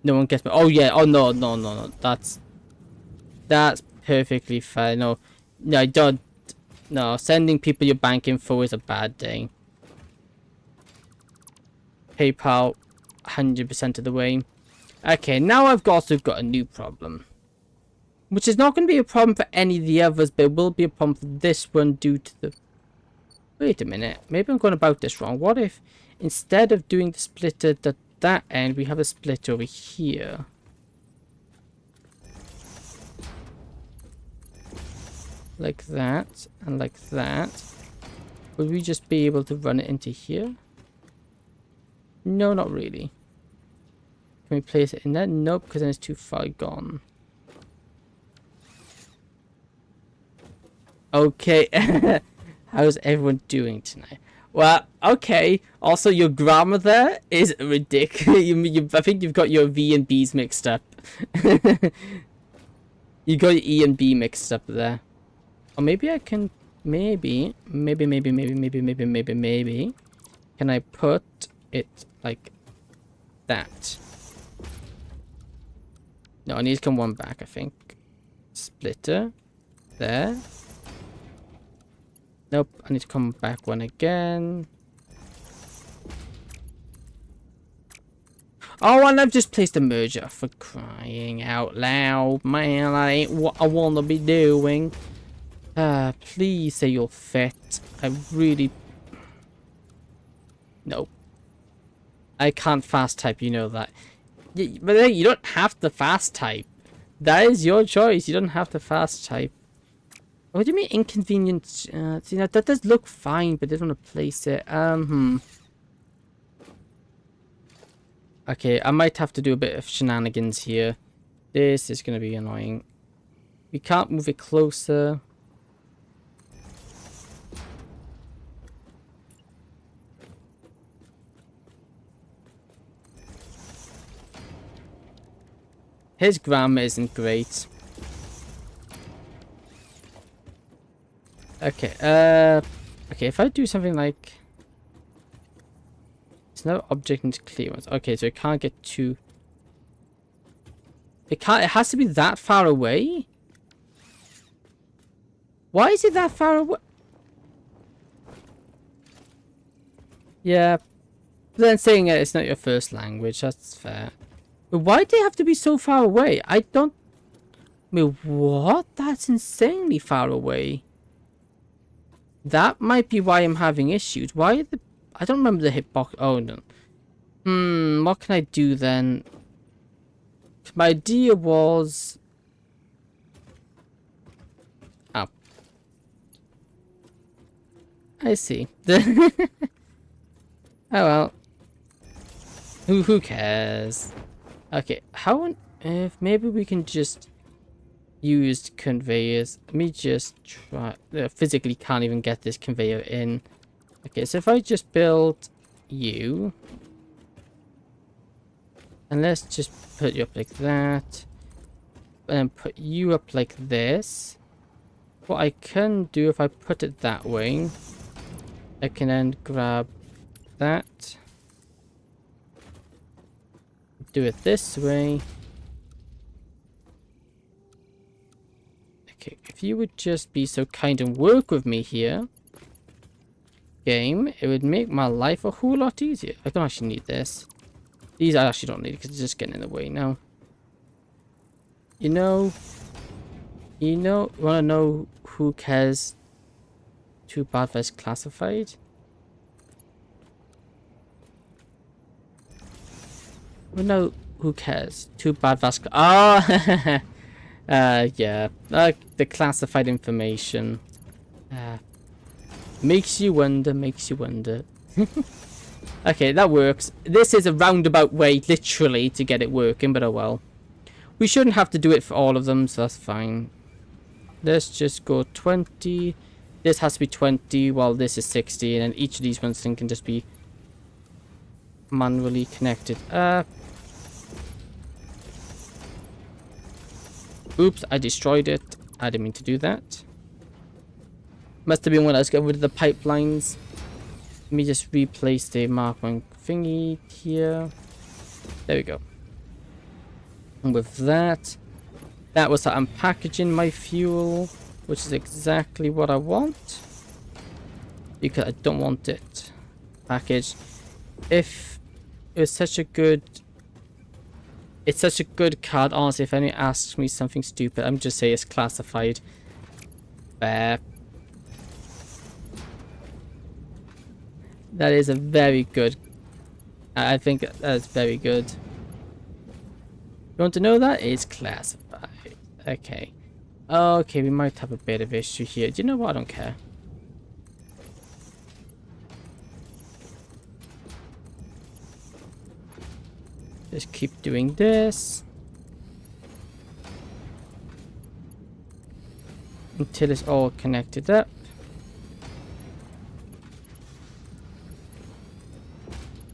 no one gets me. Oh yeah, oh no. That's That's perfectly fine. No, no, don't. No, sending people your bank info is a bad thing. PayPal, 100% of the way. Okay, now I've also got a new problem. Which is not going to be a problem for any of the others, but it will be a problem for this one due to the... Wait a minute, maybe I'm going about this wrong. What if instead of doing the splitter at that end, we have a split over here? Like that, and like that. Would we just be able to run it into here? No, not really. Can we place it in there? Nope, because then it's too far gone. Okay. How's everyone doing tonight? Well, okay. Also, your grammar there is ridiculous. I think you've got your V and B's mixed up. You got your E and B mixed up there. Or maybe I can... Maybe. Can I put it like that? No, I need to come one back, I think. Splitter. There. Nope, I need to come back one again. Oh, and I've just placed a merger, for crying out loud. Man, that ain't what I want to be doing. Please say you'll fit. I really... Nope. I can't fast type, you know that. But you don't have to fast type. That is your choice. You don't have to fast type. What do you mean inconvenient? See, now that does look fine, but I don't want to place it. Okay, I might have to do a bit of shenanigans here. This is going to be annoying. We can't move it closer. His grammar isn't great. Okay, okay, if I do something like... It's no object into clearance. Okay, so it can't get too... It has to be that far away? Why is it that far away? Yeah, but then saying it's not your first language, that's fair. But why do they have to be so far away? I don't... I mean, what? That's insanely far away. That might be why I'm having issues. Why are the... I don't remember the hitbox. Oh, no. What can I do then? My idea was... Oh. I see. Oh, well. Who cares? Okay, how on earth... Maybe we can just... use conveyors. Let me just try... physically can't even get this conveyor in. Okay, so if I just build you... And let's just put you up like that. And put you up like this. What I can do if I put it that way... I can then grab that. Do it this way. Okay, if you would just be so kind and work with me here, game, it would make my life a whole lot easier. I don't actually need this. These I actually don't need because it's just getting in the way now. You want to know who cares? Too bad that's classified. Well, no, who cares? Too bad that's... Oh! Yeah, the classified information. Makes you wonder. Okay, that works. This is a roundabout way, literally, to get it working, but oh well. We shouldn't have to do it for all of them, so that's fine. Let's just go 20. This has to be 20, while this is 60, and then each of these ones can just be manually connected. Oops, I destroyed it. I didn't mean to do that. Must have been when I was getting rid of the pipelines. Let me just replace the Mark 1 thingy here. There we go. And with that, That was how I'm packaging my fuel, which is exactly what I want. Because I don't want it packaged. If it's such a good... It's such a good card, honestly. If anyone asks me something stupid, I'm just say it's classified. Fair. That is a very good... I think that's very good. You want to know that? It's classified. Okay. Okay, we might have a bit of issue here. Do you know what? I don't care. Just keep doing this. Until it's all connected up.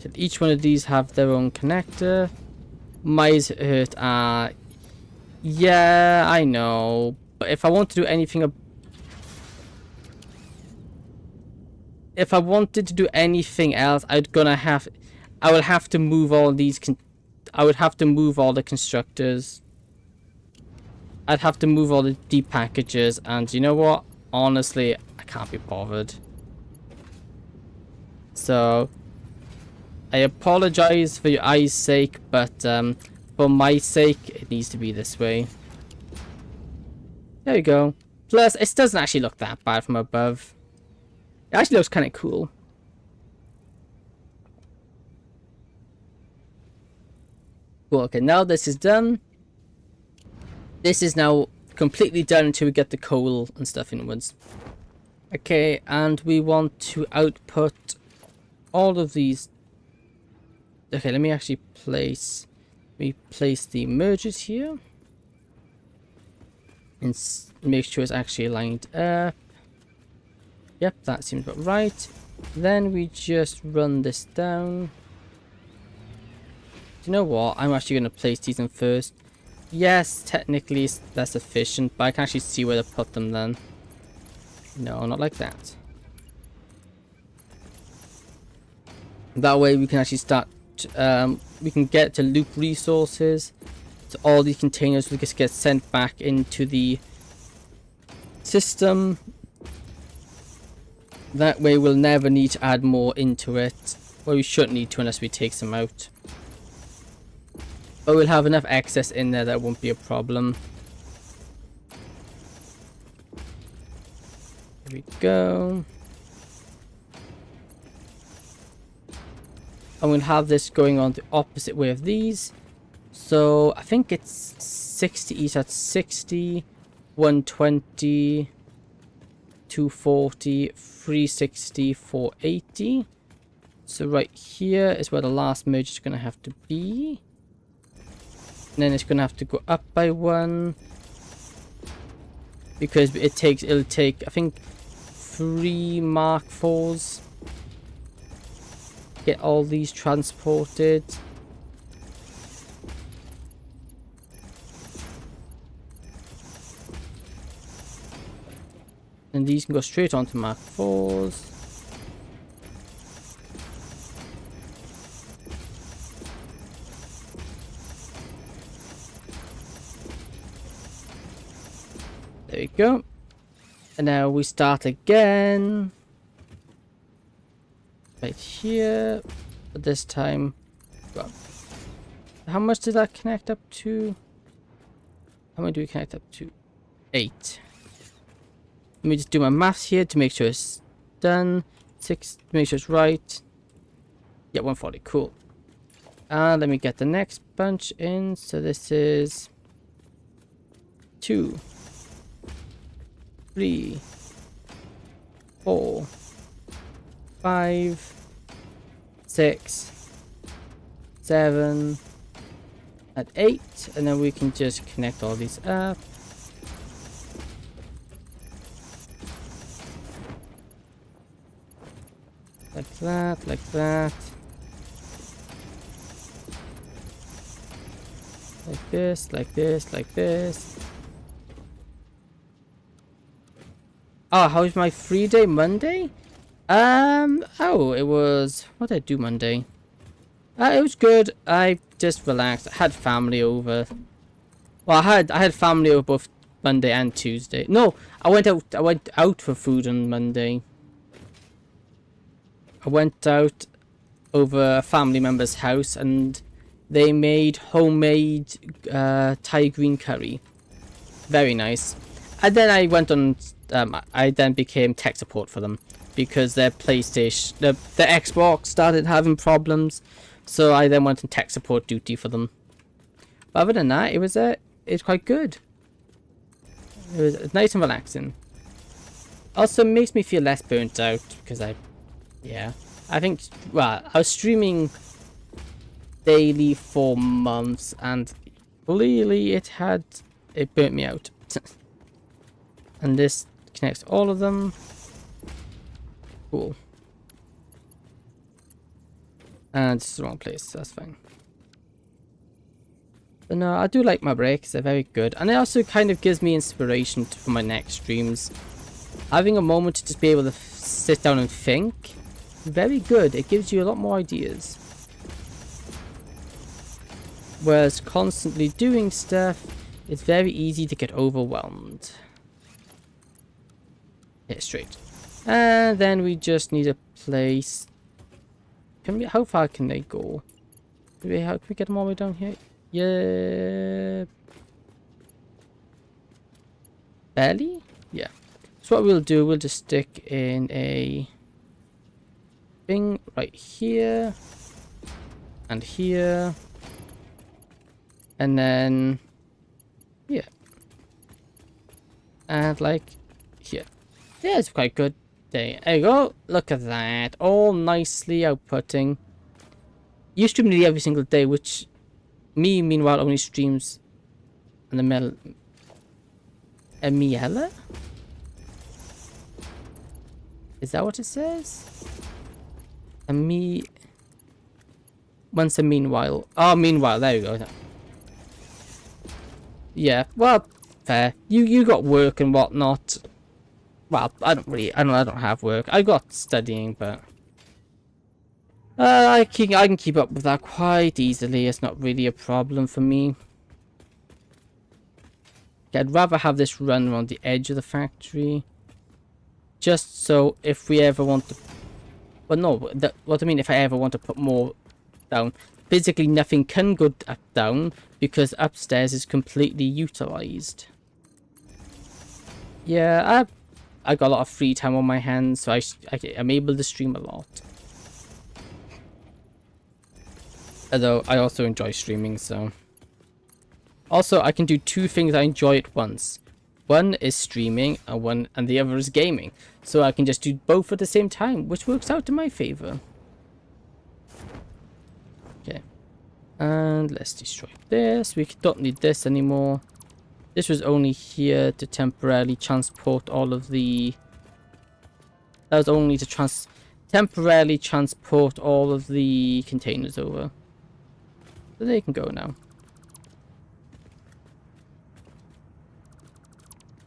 Till each one of these have their own connector. Might hurt. Yeah, I know. But if I want to do anything... If I wanted to do anything else, I would have to move all these... I would have to move all the constructors. I'd have to move all the deep packages, and you know what? Honestly, I can't be bothered. So, I apologize for your eyes' sake, but for my sake, it needs to be this way. There you go. Plus, it doesn't actually look that bad from above. It actually looks kind of cool. Cool, okay, now this is done. This is now completely done until we get the coal and stuff inwards. Okay, and we want to output all of these. Okay, let me actually place the mergers here. And make sure it's actually lined up. Yep, that seems about right. Then we just run this down. You know what? I'm actually going to place these in first. Yes, technically it's less efficient, but I can actually see where to put them then. No, not like that. That way we can actually start... we can get to loop resources. So all these containers will just get sent back into the system. That way we'll never need to add more into it. Well, we shouldn't need to unless we take some out. But we'll have enough excess in there that won't be a problem. Here we go. And we'll have this going on the opposite way of these. So I think it's 60 each. That's 60, 120, 240, 360, 480. So right here is where the last merge is going to have to be. And then it's going to have to go up by one. Because it'll take, I think, 3 Mark IVs. Get all these transported. And these can go straight onto Mark IVs. There you go. And now we start again. Right here. But this time... Well, how much does that connect up to? How many do we connect up to? 8. Let me just do my maths here to make sure it's done. 6 to make sure it's right. Yeah, 140. Cool. And let me get the next bunch in. So this is 2, 3, 4, 5, 6, 7, and 8. And then we can just connect all these up. Like that, like that. Like this, like this, like this. Oh, how's my free day? Monday? Oh, it was... What did I do Monday? It was good. I just relaxed. I had family over. Well, I had family over both Monday and Tuesday. No, I went out. I went out for food on Monday. I went out over a family member's house, and they made homemade Thai green curry. Very nice. And then I went on. I then became tech support for them because their PlayStation, the Xbox started having problems. So I then went on tech support duty for them. But other than that, it's quite good. It was nice and relaxing. Also makes me feel less burnt out because I think, well, I was streaming daily for months and clearly it burnt me out. And this connects all of them. Cool. And it's the wrong place, so that's fine. But no, I do like my breaks, they're very good. And it also kind of gives me inspiration for my next streams. Having a moment to just be able to sit down and think, very good. It gives you a lot more ideas. Whereas constantly doing stuff, it's very easy to get overwhelmed. Hit straight. And then we just need a place. How far can they go? How can we get them all the way down here? Yeah. Barely? Yeah. So what we'll do, we'll just stick in a thing right here. And here. And then here. And like here. Yeah, it's quite good. There you go. Look at that. All nicely outputting. You stream nearly every single day, which me, meanwhile, only streams on the Emiela? Is that what it says? Once a meanwhile. Oh, meanwhile. There you go. Yeah. Well, fair. You got work and whatnot. Well, I don't have work. I got studying, but I can keep up with that quite easily. It's not really a problem for me. Yeah, I'd rather have this run around the edge of the factory, just so if we ever want to. Well, no. What I mean, if I ever want to put more down, physically nothing can go down because upstairs is completely utilized. Yeah, I got a lot of free time on my hands, so I'm able to stream a lot. Although I also enjoy streaming, so. Also, I can do two things I enjoy at once. One is streaming, and the other is gaming. So I can just do both at the same time, which works out in my favor. Okay. And let's destroy this. We don't need this anymore. This was only here to temporarily transport all of the... That was only to temporarily transport all of the containers over. So they can go now.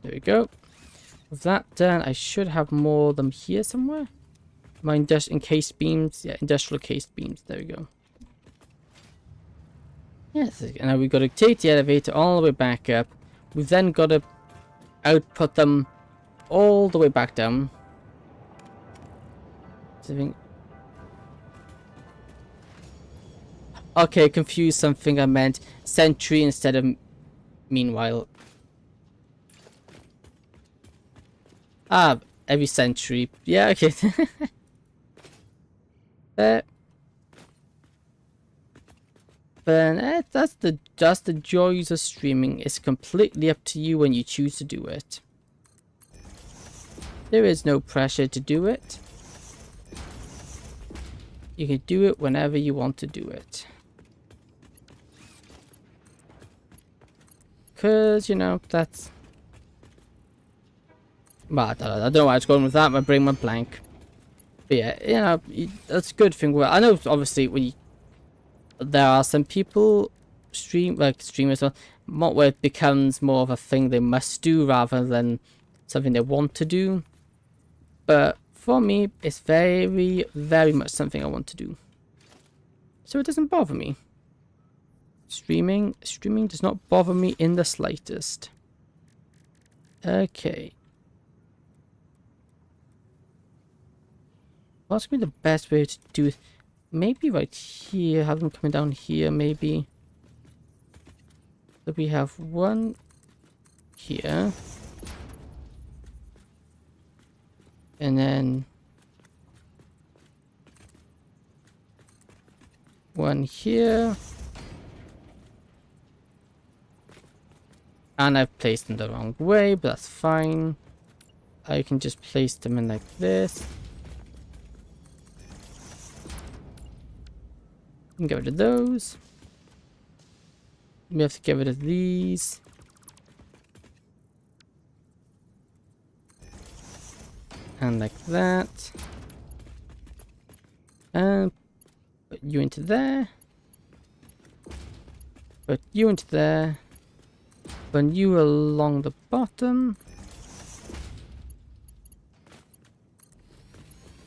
There we go. With that done, I should have more of them here somewhere. My encased beams. Yeah, industrial cased beams. There we go. Yes, and now we've got to take the elevator all the way back up. We've then got to output them all the way back down. Okay, confused something. I meant sentry instead of meanwhile. Ah, every century. Yeah, okay. But that's the joys of streaming. It's completely up to you when you choose to do it. There is no pressure to do it. You can do it whenever you want to do it. Cause you know that's. Well, I don't know why I was going with that. My brain went blank. But yeah, you know, that's a good thing. Well, I know obviously there are some people streamers where it becomes more of a thing they must do rather than something they want to do. But for me, it's very, very much something I want to do. So it doesn't bother me. Streaming does not bother me in the slightest. Okay. What's going to be the best way to do it? Maybe right here, have them coming down here, maybe. So we have one here. And then one here. And I've placed them the wrong way, but that's fine. I can just place them in like this. And get rid of those. We have to get rid of these. And like that. And put you into there. Put you into there. Put you along the bottom.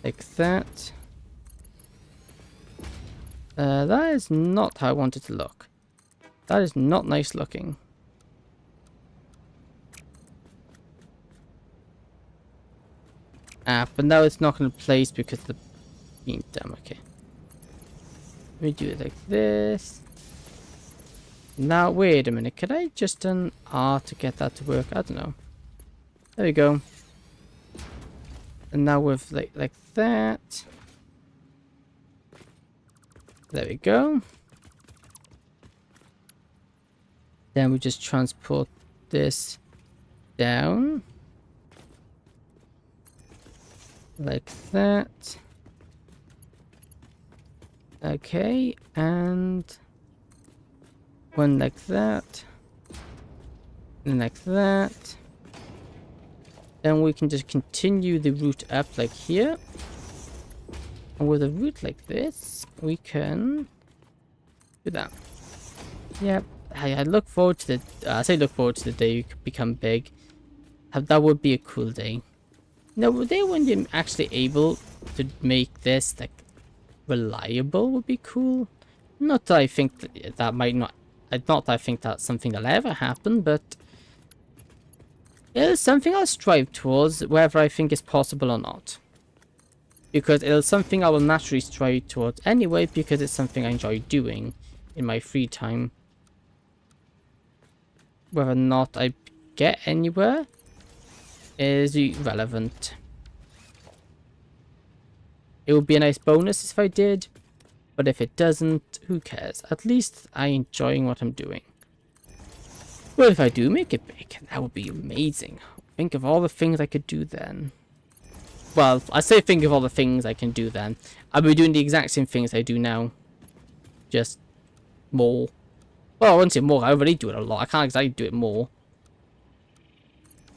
Like that. That is not how I want it to look. That is not nice looking. But now it's not going to place because the being dumb. Okay. Let me do it like this. Now, wait a minute. Could I just done R to get that to work? I don't know. There we go. And now with like that. There we go. Then we just transport this down. Like that. Okay, and one like that. And like that. Then we can just continue the route up like here. And with a route like this, we can do that. Yep. I look forward to the. I say look forward to the day you become big. That would be a cool day. Now, the day when you're actually able to make this like reliable would be cool. Not that I think that might not. Not that I think that's something that'll ever happen, but it is something I'll strive towards, whether I think it's possible or not. Because it is something I will naturally strive towards anyway, because it's something I enjoy doing in my free time. Whether or not I get anywhere is irrelevant. It would be a nice bonus if I did, but if it doesn't, who cares? At least I'm enjoying what I'm doing. Well, if I do make it big, that would be amazing. Think of all the things I could do then. Well, I say think of all the things I can do then. I'll be doing the exact same things I do now. Just more. Well, I wouldn't say more. I already do it a lot. I can't exactly do it more.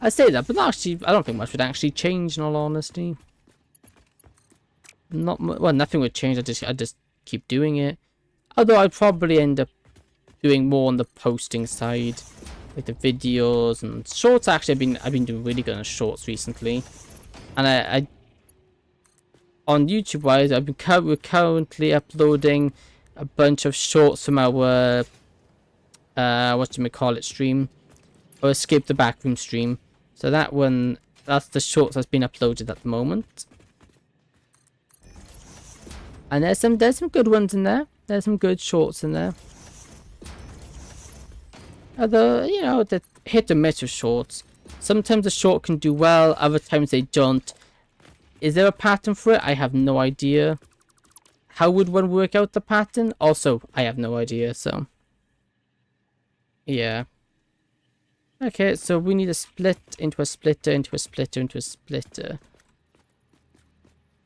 I say that, but not actually, I don't think much would actually change in all honesty. Well, nothing would change. I just keep doing it. Although I'd probably end up doing more on the posting side, like the videos and shorts. Actually, I've been doing really good on shorts recently, and I on YouTube wise, we're currently uploading a bunch of shorts from our stream, or Escape the Backroom stream. So that one, that's the shorts that's been uploaded at the moment. And there's some good ones in there. There's some good shorts in there. Although, you know, the hit and miss with shorts. Sometimes a short can do well, other times they don't. Is there a pattern for it? I have no idea. How would one work out the pattern? Also, I have no idea, so. Yeah. Okay, so we need a split into a splitter, into a splitter, into a splitter.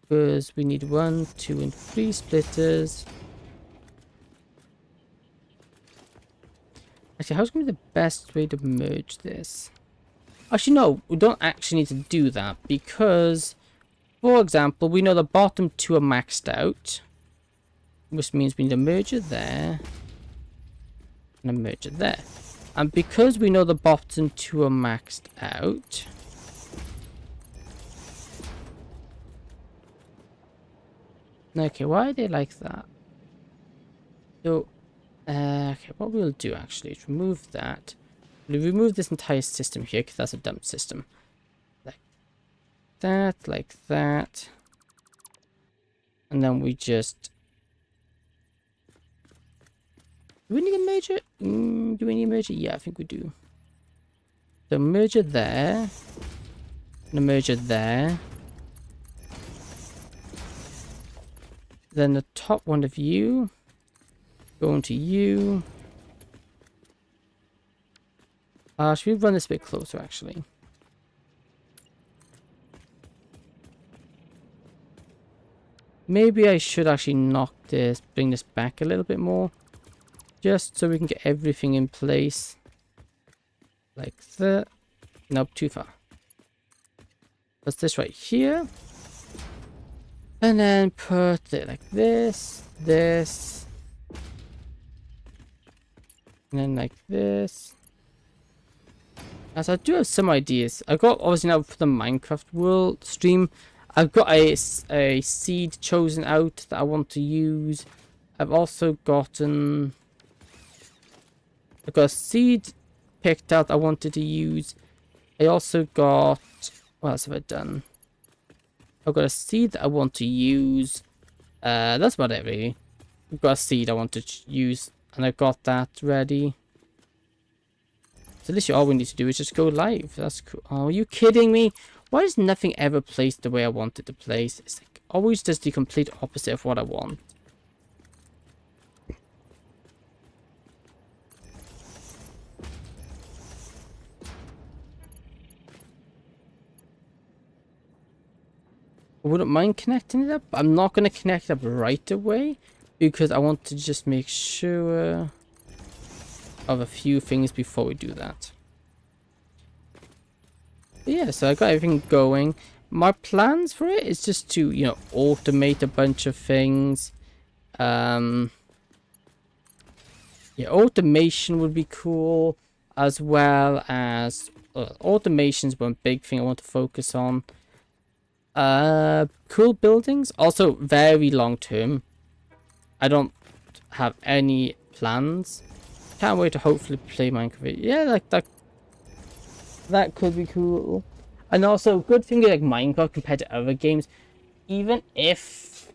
Because we need 1, 2, and 3 splitters. Actually, how's going to be the best way to merge this? Actually, no, we don't actually need to do that because, for example, we know the bottom 2 are maxed out. Which means we need a merger there. And a merger there. And because we know the bottom 2 are maxed out, okay, why are they like that? So, Okay, what we'll do actually is remove that. We'll remove this entire system here because that's a dump system. Like that. And then we just... Do we need a merger? Do we need a merger? Yeah, I think we do. So merger there. And a merger there. Then the top one of you. Going to you. Should we run this a bit closer actually? Maybe I should actually bring this back a little bit more. Just so we can get everything in place. Like that. Nope, too far. Put this right here. And then put it like this. And then like this. As I do have some ideas. I've got, obviously now for the Minecraft world stream, I've got a seed chosen out that I want to use. I've also gotten... I've got a seed picked out I wanted to use. I also got... What else have I done? I've got a seed that I want to use. That's about it really. I've got a seed I want to use. And I've got that ready. So literally all we need to do is just go live. That's cool. Oh, are you kidding me? Why is nothing ever placed the way I want it to place? It's like always does the complete opposite of what I want. I wouldn't mind connecting it up, but I'm not going to connect it up right away because I want to just make sure of a few things before we do that. But yeah, so I got everything going. My plans for it is just to, you know, automate a bunch of things. Yeah, automation would be cool, as well as automation's one big thing I want to focus on. Cool buildings, also very long term. I don't have any plans. Can't wait to hopefully play Minecraft. Yeah, like that could be cool. And also, good thing like Minecraft compared to other games, even if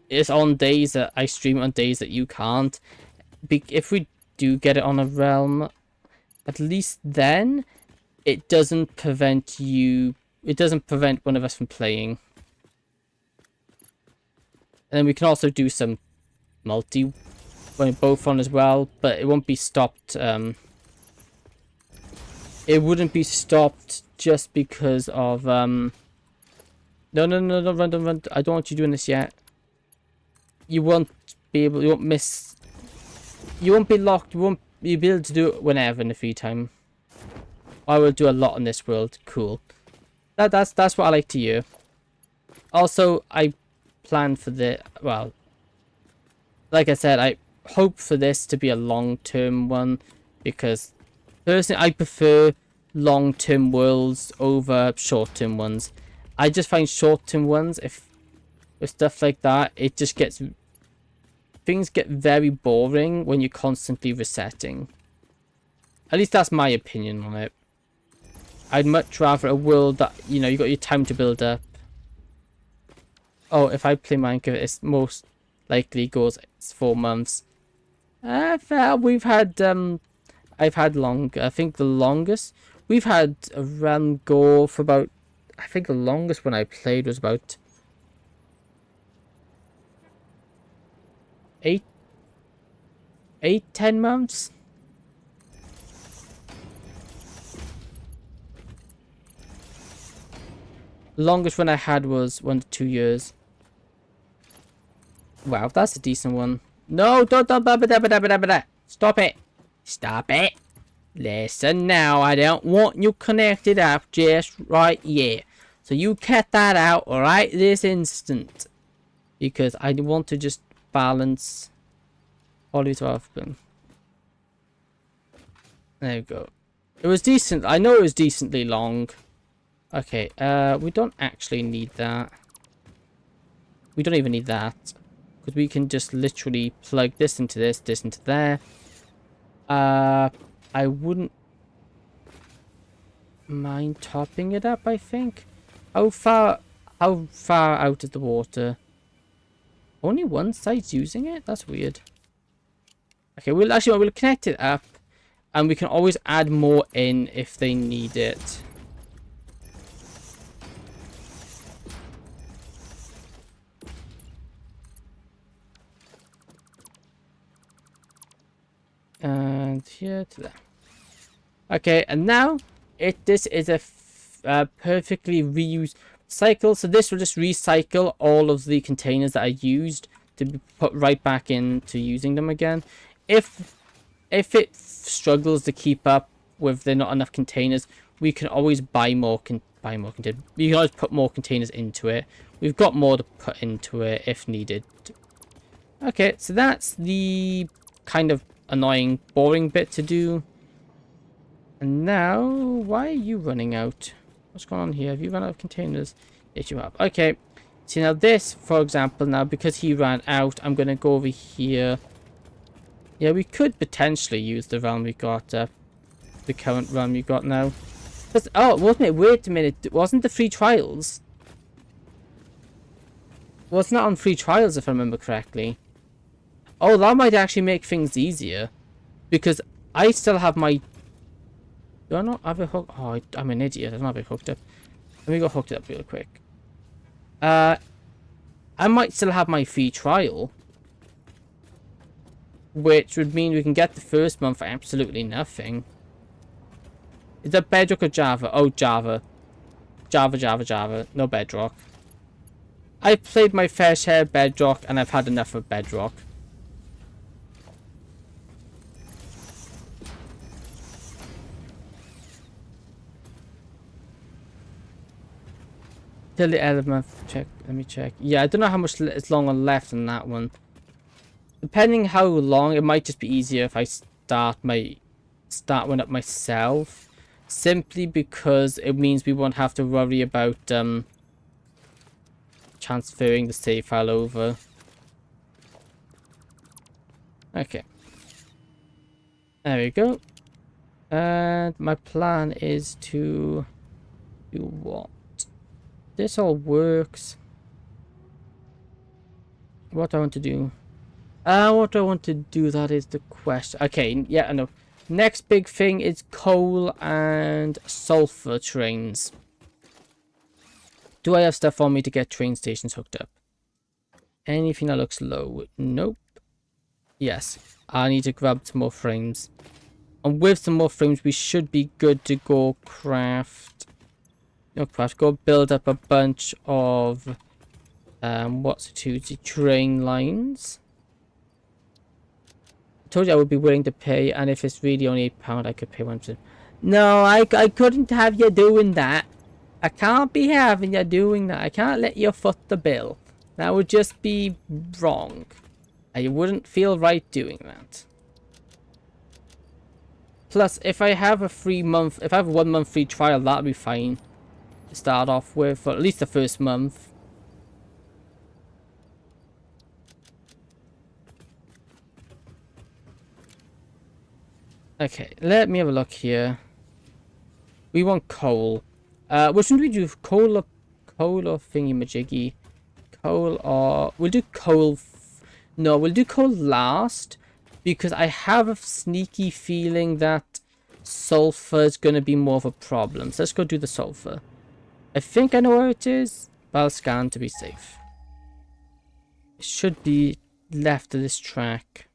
it's on days that I stream on days that you can't, if we do get it on a realm, at least then it doesn't prevent you. It doesn't prevent one of us from playing. And then we can also do some multi when both on as well, but it won't be stopped. It wouldn't be stopped just because of no, don't run. I don't want you doing this yet. You won't be able, you won't miss, you won't be locked, you'll be able to do it whenever in the free time. I will do a lot in this world. Cool. That's what I like to hear. Also, I plan for the, well, like I said, I hope for this to be a long-term one, because personally I prefer long-term worlds over short-term ones. I just find short-term ones, if with stuff like that, it just gets, things get very boring when you're constantly resetting. At least that's my opinion on it. I'd much rather a world that, you know, you got your time to build up. Oh, if I play Minecraft, it's most likely goes 4 months. We've had I've had long. I think the longest we've had a run go for about. I think the longest one I played was about 10 months. The longest one I had was 1 to 2 years. Wow, that's a decent one. No, don't. Stop it. Stop it. Listen now, I don't want you connected up just right yet. So you cut that out right this instant. Because I want to just balance all these often. There we go. It was decent. I know it was decently long. Okay, we don't actually need that. We don't even need that. Because we can just literally plug this into this into there. I wouldn't mind topping it up, I think. How far out is the water? Only one side's using it? That's weird. Okay, we'll connect it up, and we can always add more in if they need it. And here to there. Okay, and now this is a perfectly reused cycle. So this will just recycle all of the containers that I used to be put right back into using them again. If it struggles to keep up with there not enough containers, we can always buy more containers. We can always put more containers into it. We've got more to put into it if needed. Okay, so that's the kind of annoying, boring bit to do. And now, why are you running out? What's going on here? Have you run out of containers? Yes, you have. Okay. See, now this, for example, now because he ran out, I'm going to go over here. Yeah, we could potentially use the realm we got, the current realm we got now. But, oh, wasn't it? Wait a minute. Wasn't the free trials? Well, it's not on free trials, if I remember correctly. Oh, that might actually make things easier. Because I still have my... Do I not have it hooked? Oh, I'm an idiot. I don't have it hooked up. Let me go hook it up real quick. I might still have my free trial. Which would mean we can get the first month for absolutely nothing. Is that Bedrock or Java? Oh, Java. Java. No Bedrock. I've played my fair share of Bedrock, and I've had enough of Bedrock. Till the element check. Let me check. Yeah, I don't know how much is longer left on that one. Depending how long, it might just be easier if I start one up myself. Simply because it means we won't have to worry about transferring the save file over. Okay. There we go. And my plan is to do what? This all works. What do I want to do? What do I want to do? That is the question. Okay, yeah, I know. Next big thing is coal and sulfur trains. Do I have stuff on me to get train stations hooked up? Anything that looks low? Nope. Yes. I need to grab some more frames. And with some more frames, we should be good to go craft... go build up a bunch of... the train lines. I told you I would be willing to pay, and if it's really only £8, I could pay £1. No, I couldn't have you doing that. I can't be having you doing that. I can't let you foot the bill. That would just be wrong. I wouldn't feel right doing that. Plus, if I have a 1 month free trial, that'll be fine to start off with, for at least the first month. Okay, let me have a look here. We want coal. Which one do we do? Coal or thingy-majiggy? Coal or... We'll do coal... No, we'll do coal last. Because I have a sneaky feeling that sulfur is going to be more of a problem. So let's go do the sulfur. I think I know where it is, but I'll scan to be safe. It should be left of this track.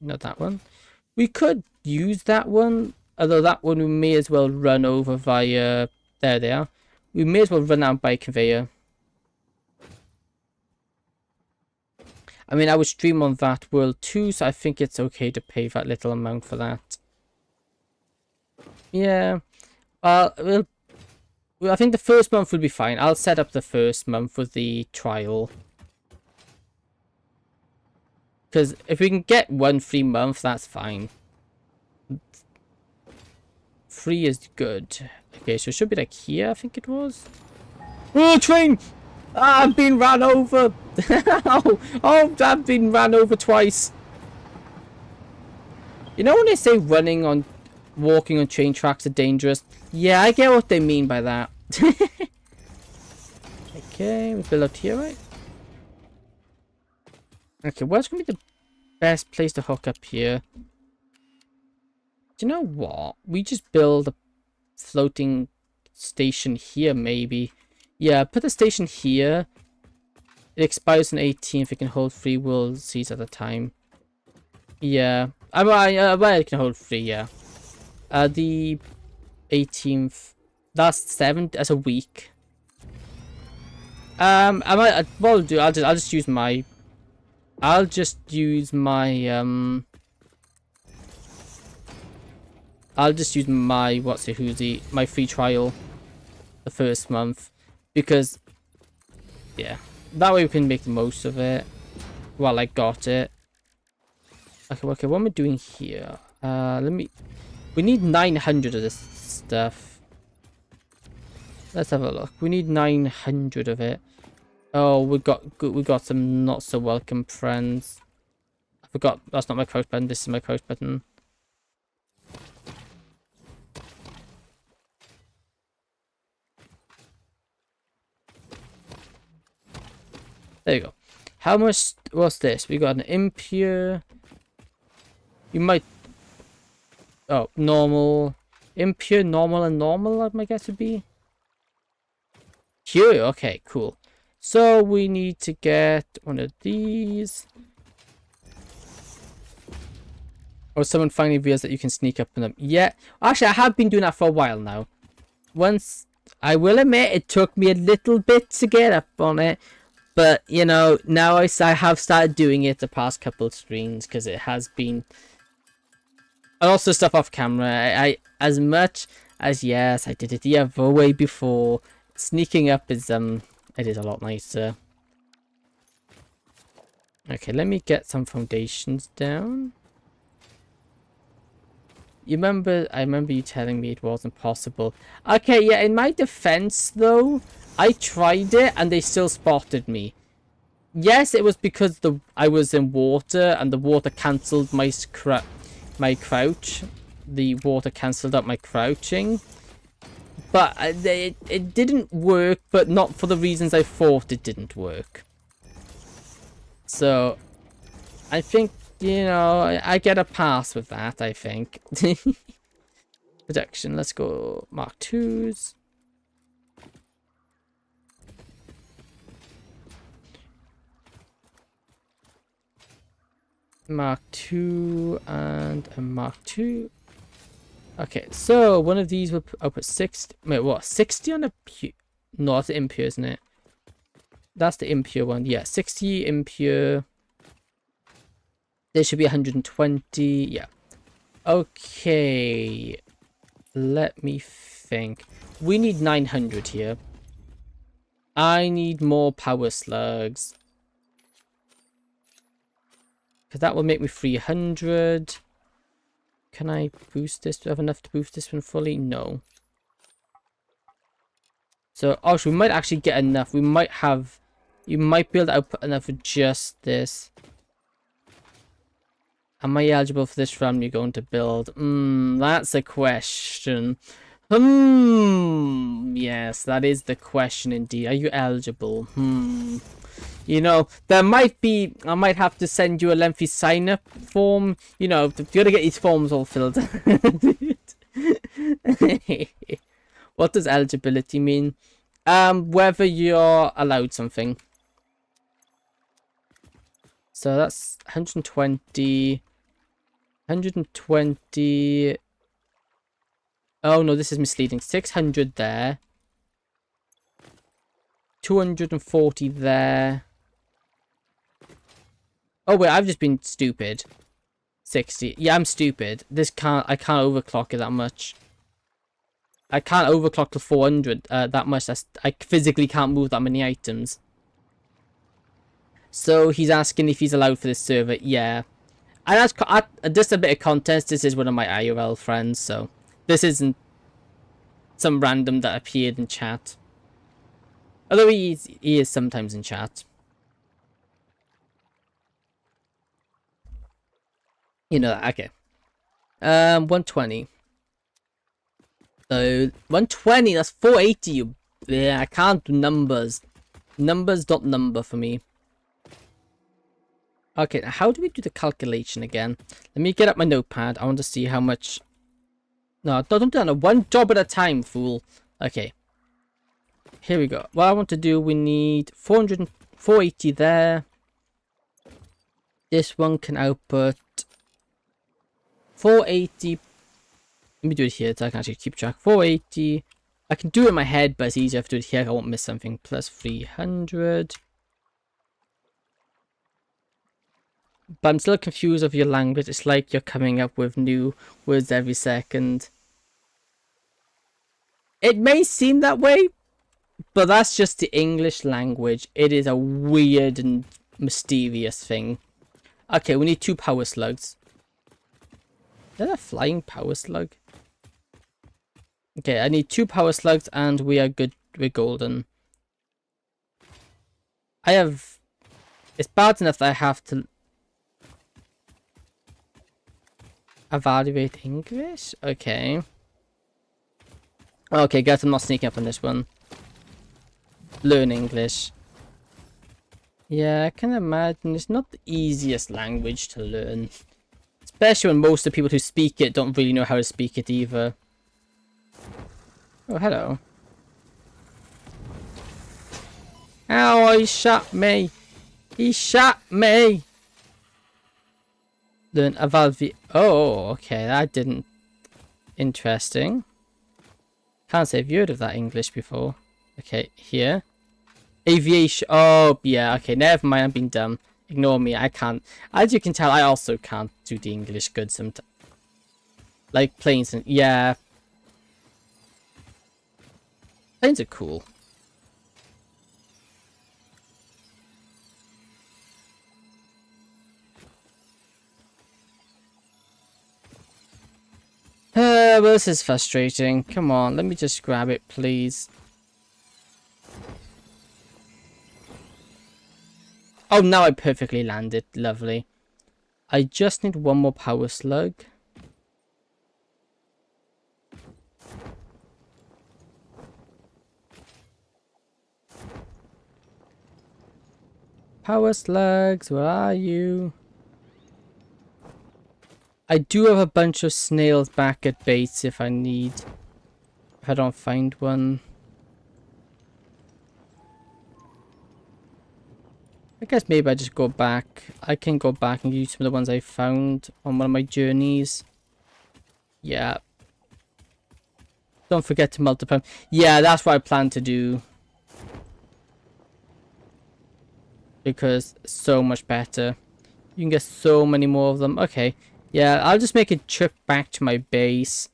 Not that one. We could use that one, although that one we may as well run over via... There they are. We may as well run out by conveyor. I mean, I would stream on that world too, so I think it's okay to pay that little amount for that. Yeah. I think the first month will be fine. I'll set up the first month with the trial. Because if we can get 1 free month, that's fine. 3 is good. Okay, so it should be like here, I think it was. Oh, train! Ah, I've been run over! Oh, I've been run over twice. You know when they say walking on train tracks are dangerous? Yeah, I get what they mean by that. Okay, we build up here, right? Okay, where's gonna be the best place to hook up here? Do you know what? We just build a floating station here, maybe. Yeah, put the station here. It expires on 18th. It can hold 3 world seats at a time. Yeah, well, it can hold 3. Yeah. The 18th. That's 7. That's a week. I might. What I'll do? I'll just use my. I'll just use my. I'll just use my my free trial the first month, because yeah, that way we can make the most of it while I got it. Okay, what am I doing here? We need 900 of this stuff. Let's have a look. We need 900 of it. Oh, we got some not so welcome friends. I forgot that's not my crouch button. This is my crouch button. There you go. How much was this? We got an impure. You might. Oh, normal. Impure, normal, and normal, my guess would be. Pure, okay, cool. So we need to get one of these. Or someone finally realized that you can sneak up on them. Yeah, actually, I have been doing that for a while now. Once, I will admit, it took me a little bit to get up on it. But, you know, now I have started doing it the past couple of streams, because it has been... And also stuff off camera. I as much as, yes, I did it the other way before, sneaking up is, it is a lot nicer. Okay, let me get some foundations down. I remember you telling me it wasn't possible. Okay, yeah, in my defense, though, I tried it and they still spotted me. Yes, it was because I was in water and the water cancelled my crouch. The water cancelled out my crouching. But it didn't work, but not for the reasons I thought it didn't work. So, I think, you know, I get a pass with that, I think. Production, let's go Mark 2s. Mark 2 and a Mark 2. Okay, so one of these will put 60. Wait, what? 60 on a pure? No, that's the impure, isn't it? That's the impure one. Yeah, 60 impure. There should be 120. Yeah. Okay. Let me think. We need 900 here. I need more power slugs. Because that will make me 300. Can I boost this? Do I have enough to boost this one fully? No. So, actually, we might actually get enough. We might have... You might be able to output enough for just this. Am I eligible for this RAM you're going to build? That's a question. Yes, that is the question indeed. Are you eligible? You know, there might be... I might have to send you a lengthy sign-up form. You know, you gotta get these forms all filled. What does eligibility mean? Whether you're allowed something. So that's 120... 120... Oh no, this is misleading. 600 there. 240 there. Oh wait, I've just been stupid. 60. Yeah, I'm stupid. I can't overclock it that much. I can't overclock to 400 that much. I physically can't move that many items. So he's asking if he's allowed for this server. Yeah. And that's just a bit of context. This is one of my IRL friends, so this isn't some random that appeared in chat. Although he is sometimes in chat. You know that, okay. 120. So 120, that's 480. Yeah, I can't do numbers. Numbers don't number for me. Okay, now how do we do the calculation again? Let me get up my notepad. I want to see how much. No, don't do that. One job at a time, fool. Okay. Here we go. What I want to do, we need 480 there. This one can output 480. Let me do it here so I can actually keep track. 480. I can do it in my head, but it's easier if I do it here. I won't miss something. Plus 300. But I'm still confused of your language. It's like you're coming up with new words every second. It may seem that way, but that's just the English language. It is a weird and mysterious thing. Okay, we need 2 power slugs. Is that a flying power slug? Okay, I need 2 power slugs and we are good. We're golden. It's bad enough that I have to evaluate English? Okay. Okay, guys, I'm not sneaking up on this one. Learn English. Yeah, I can imagine it's not the easiest language to learn. Especially when most of the people who speak it don't really know how to speak it either. Oh, hello. Ow, he shot me. He shot me. Learn evaluate. Oh, okay, that didn't. Interesting. Can't say I've heard of that English before. Okay, here. Aviation. Oh, yeah, okay, never mind, I'm being dumb. Ignore me, I can't. As you can tell, I also can't do the English good sometimes. Like planes and. Yeah. Planes are cool. Well, this is frustrating. Come on, let me just grab it, please. Oh, now I perfectly landed. Lovely. I just need 1 more power slug. Power slugs, where are you? I do have a bunch of snails back at base if I need. If I don't find one. I guess maybe I just go back. I can go back and use some of the ones I found on one of my journeys. Yeah. Don't forget to multiply. Yeah, that's what I plan to do. Because it's so much better. You can get so many more of them. Okay. Yeah, I'll just make a trip back to my base.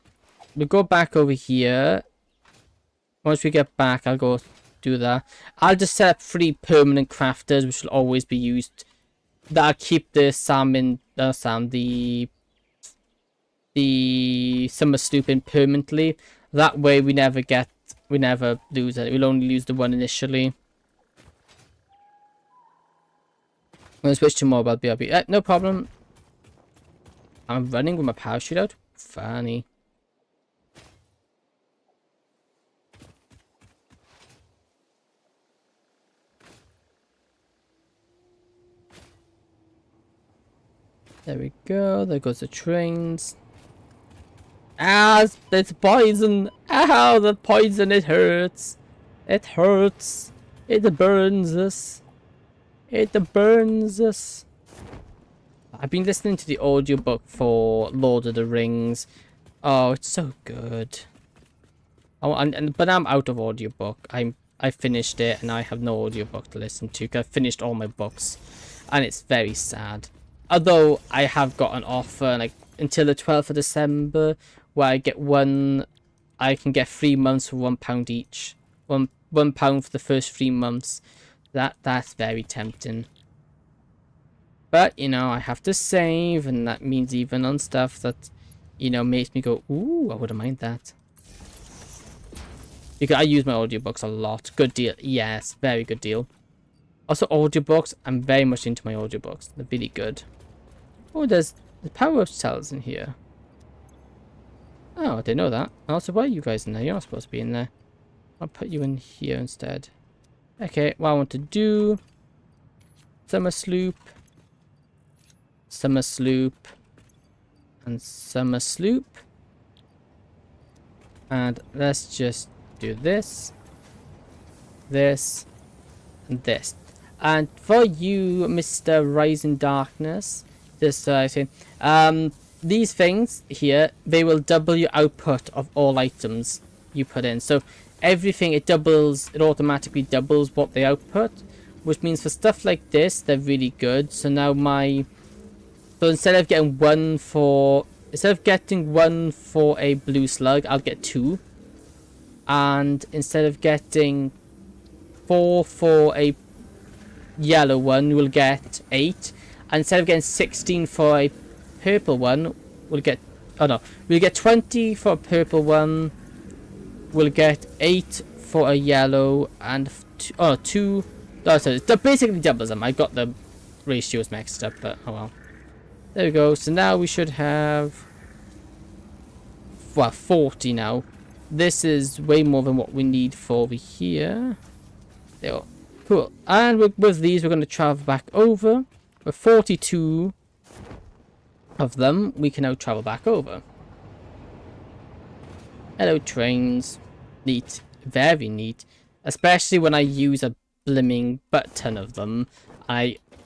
We'll go back over here. Once we get back, I'll go do that. I'll just set up 3 permanent crafters, which will always be used. That'll keep the salmon, the summer sloop in permanently. That way we never lose it. We'll only lose the one initially. I'm gonna switch to mobile BRB. No problem. I'm running with my parachute out. Funny. There we go. There goes the trains. Ah, it's poison. Ow, the poison. It hurts. It hurts. It burns us. It burns us. I've been listening to the audiobook for Lord of the Rings. Oh, it's so good. Oh, but I'm out of audiobook. I finished it and I have no audiobook to listen to because I finished all my books. And it's very sad. Although I have got an offer like until the 12th of December where I can get 3 months for £1 each. £1 for the first 3 months. That's very tempting. But, you know, I have to save, and that means even on stuff that, you know, makes me go, ooh, I wouldn't mind that. Because I use my audiobooks a lot. Good deal. Yes, very good deal. Also, audiobooks, I'm very much into my audiobooks. They're really good. Oh, there's the power cells in here. Oh, I didn't know that. Also, why are you guys in there? You're not supposed to be in there. I'll put you in here instead. Okay, what I want to do... Summer sloop. Summer sloop. And summer sloop. And let's just do this. This. And this. And for you, Mr. Rising Darkness, this thing, these things here, they will double your output of all items you put in. So everything, it automatically doubles what they output, which means for stuff like this, they're really good. So now so instead of getting one for a blue slug, I'll get 2. And instead of getting 4 for a yellow one, we'll get 8. And instead of getting 16 for a purple one, we'll get... Oh no, we'll get 20 for a purple one. We'll get 8 for a yellow and 2... Oh, so it basically doubles them. I got the ratios mixed up, but oh well. There we go. So now we should have... Well, 40 now. This is way more than what we need for over here. There we go. Cool. And with these, we're going to travel back over. With 42 of them, we can now travel back over. Hello, trains. Neat. Very neat. Especially when I use a blimming butt ton of them.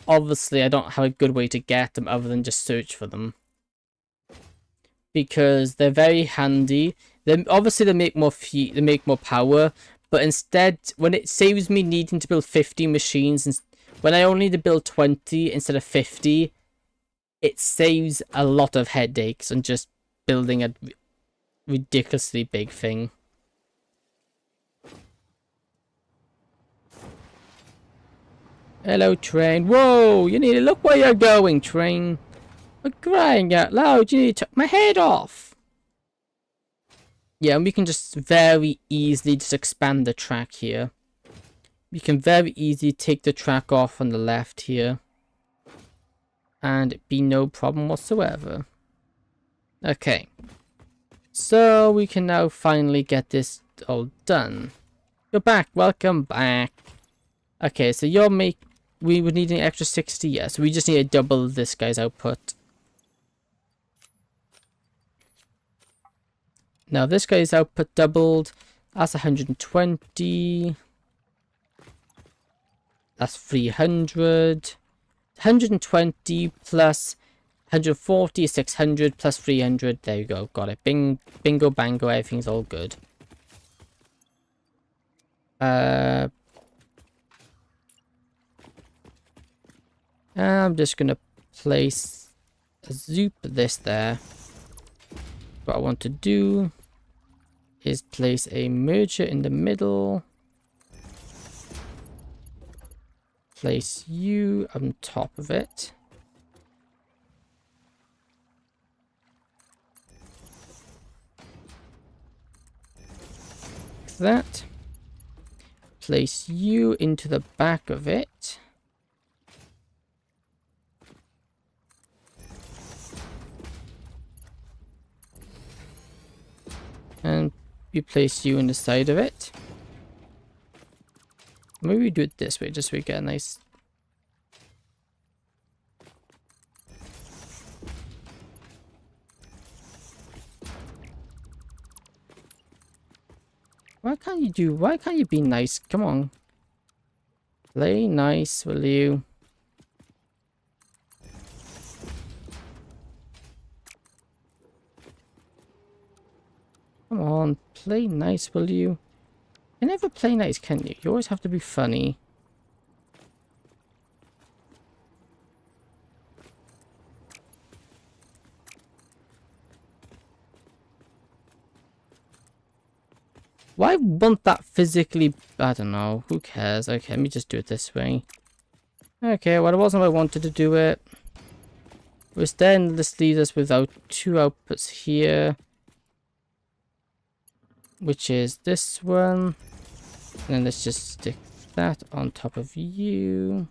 Obviously, I don't have a good way to get them other than just search for them. Because they're very handy. Obviously, they make more power. But instead, when it saves me needing to build 50 machines, when I only need to build 20 instead of 50, it saves a lot of headaches on just building a ridiculously big thing. Hello, train. Whoa, you need to look where you're going, train. We're crying out loud. You need to take my head off. Yeah, and we can just very easily just expand the track here. We can very easily take the track off on the left here. And it'd be no problem whatsoever. Okay. So we can now finally get this all done. You're back. Welcome back. Okay, so we would need an extra 60. Yeah, so we just need to double this guy's output. Now this guy's output doubled. That's 120. That's 300. 120 plus 140 is 600 plus 300. There you go. Got it. Bingo bango. Everything's all good. I'm just going to place a zoop this there. What I want to do is place a merger in the middle. Place you on top of it. Like that. Place you into the back of it. And we place you in the side of it. Maybe we do it this way, just so we get a nice... Why can't you be nice? Come on. Play nice, will you? Come on, play nice, will you? You never play nice, can you? You always have to be funny. Why won't that physically... I don't know. Who cares? Okay, let me just do it this way. Okay, well, it wasn't how I wanted to do it. Which then this leaves us without 2 outputs here. Which is this one. And then let's just stick that on top of you.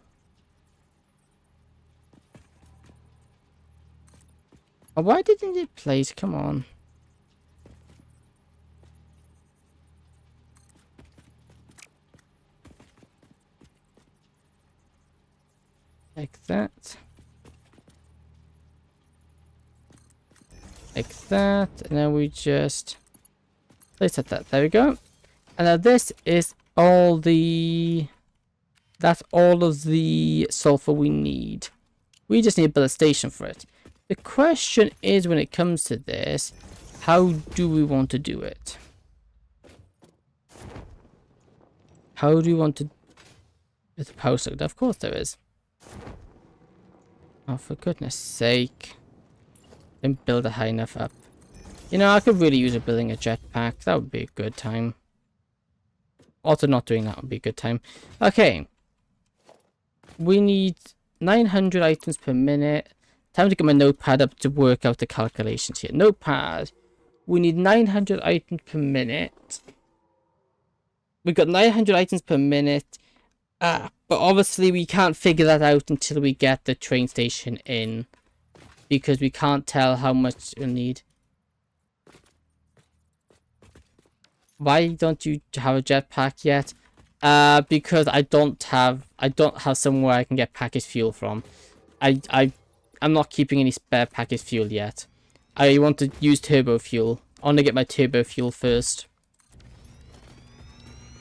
Oh, why didn't it place? Come on. Like that. Like that. And then we just place it that. There we go. And now this is all the... That's all of the sulfur we need. We just need to build a station for it. The question is, when it comes to this, how do we want to do it? How do you want to... There's a power circuit. Of course there is. Oh, for goodness sake. Didn't build it high enough up. You know, I could really use building a jetpack. That would be a good time. Also, not doing that would be a good time. Okay. We need 900 items per minute. Time to get my notepad up to work out the calculations here. Notepad. We need 900 items per minute. We've got 900 items per minute. But obviously we can't figure that out until we get the train station in. Because we can't tell how much we'll need. Why don't you have a jetpack yet? Because I don't have somewhere I can get packaged fuel from. I'm not keeping any spare packaged fuel yet. I want to use turbo fuel. I want to get my turbo fuel first.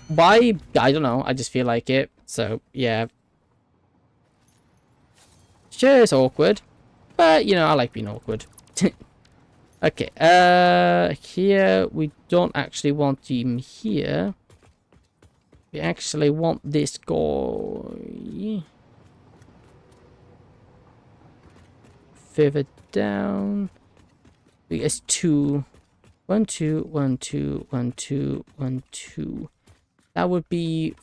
Why? I don't know. I just feel like it. So, yeah. Sure, it's awkward. But, you know, I like being awkward. Okay, here, we don't actually want him here. We actually want this guy further down. It's 2. 1, 2, 1, 2, 1, 2, 1, 2. That would be...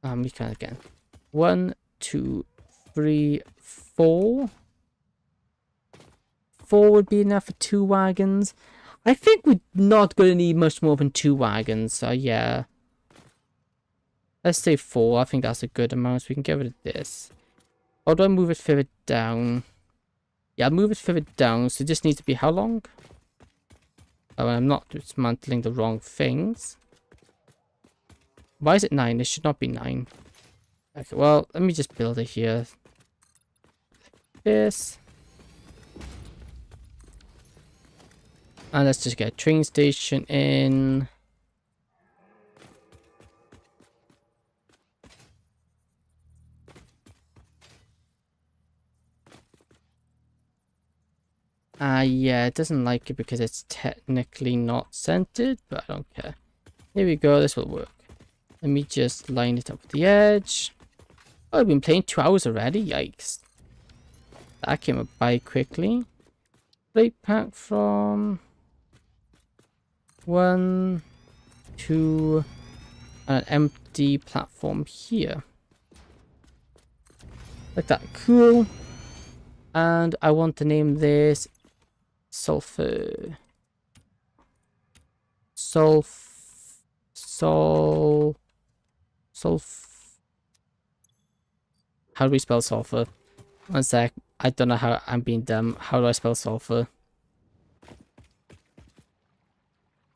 we can again. 1, 2, 3, 4. 4 would be enough for 2 wagons. I think we're not going to need much more than 2 wagons, so yeah. Let's say 4. I think that's a good amount, so we can get rid of this. Or do I move it further down? Yeah, I'll move it further down, so it just needs to be how long? Oh, I'm not dismantling the wrong things. Why is it 9? It should not be 9. Okay, well, let me just build it here. This. And let's just get a train station in. Yeah, it doesn't like it because it's technically not centered, but I don't care. Here we go, this will work. Let me just line it up with the edge. Oh, I've been playing 2 hours already, yikes. That came up by quickly. Plate pack from 1, 2, and an empty platform here. Like that, cool. And I want to name this sulfur. How do we spell sulfur? One sec. I don't know how. I'm being dumb. How do I spell sulfur?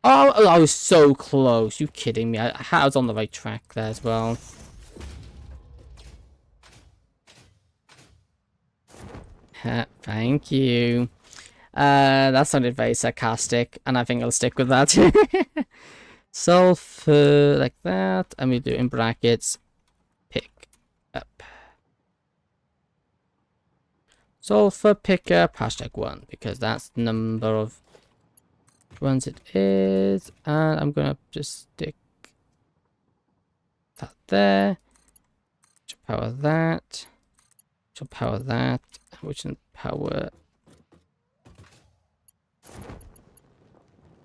Oh, I was so close. You kidding me? I was on the right track there as well. Thank you. That sounded very sarcastic, and I think I'll stick with that. Sulfur, like that, and we do in brackets, pick up. Sulfur pickup, #1, because that's the number of ones it is, and I'm gonna just stick that there. Should power that. Should power that. Which can power.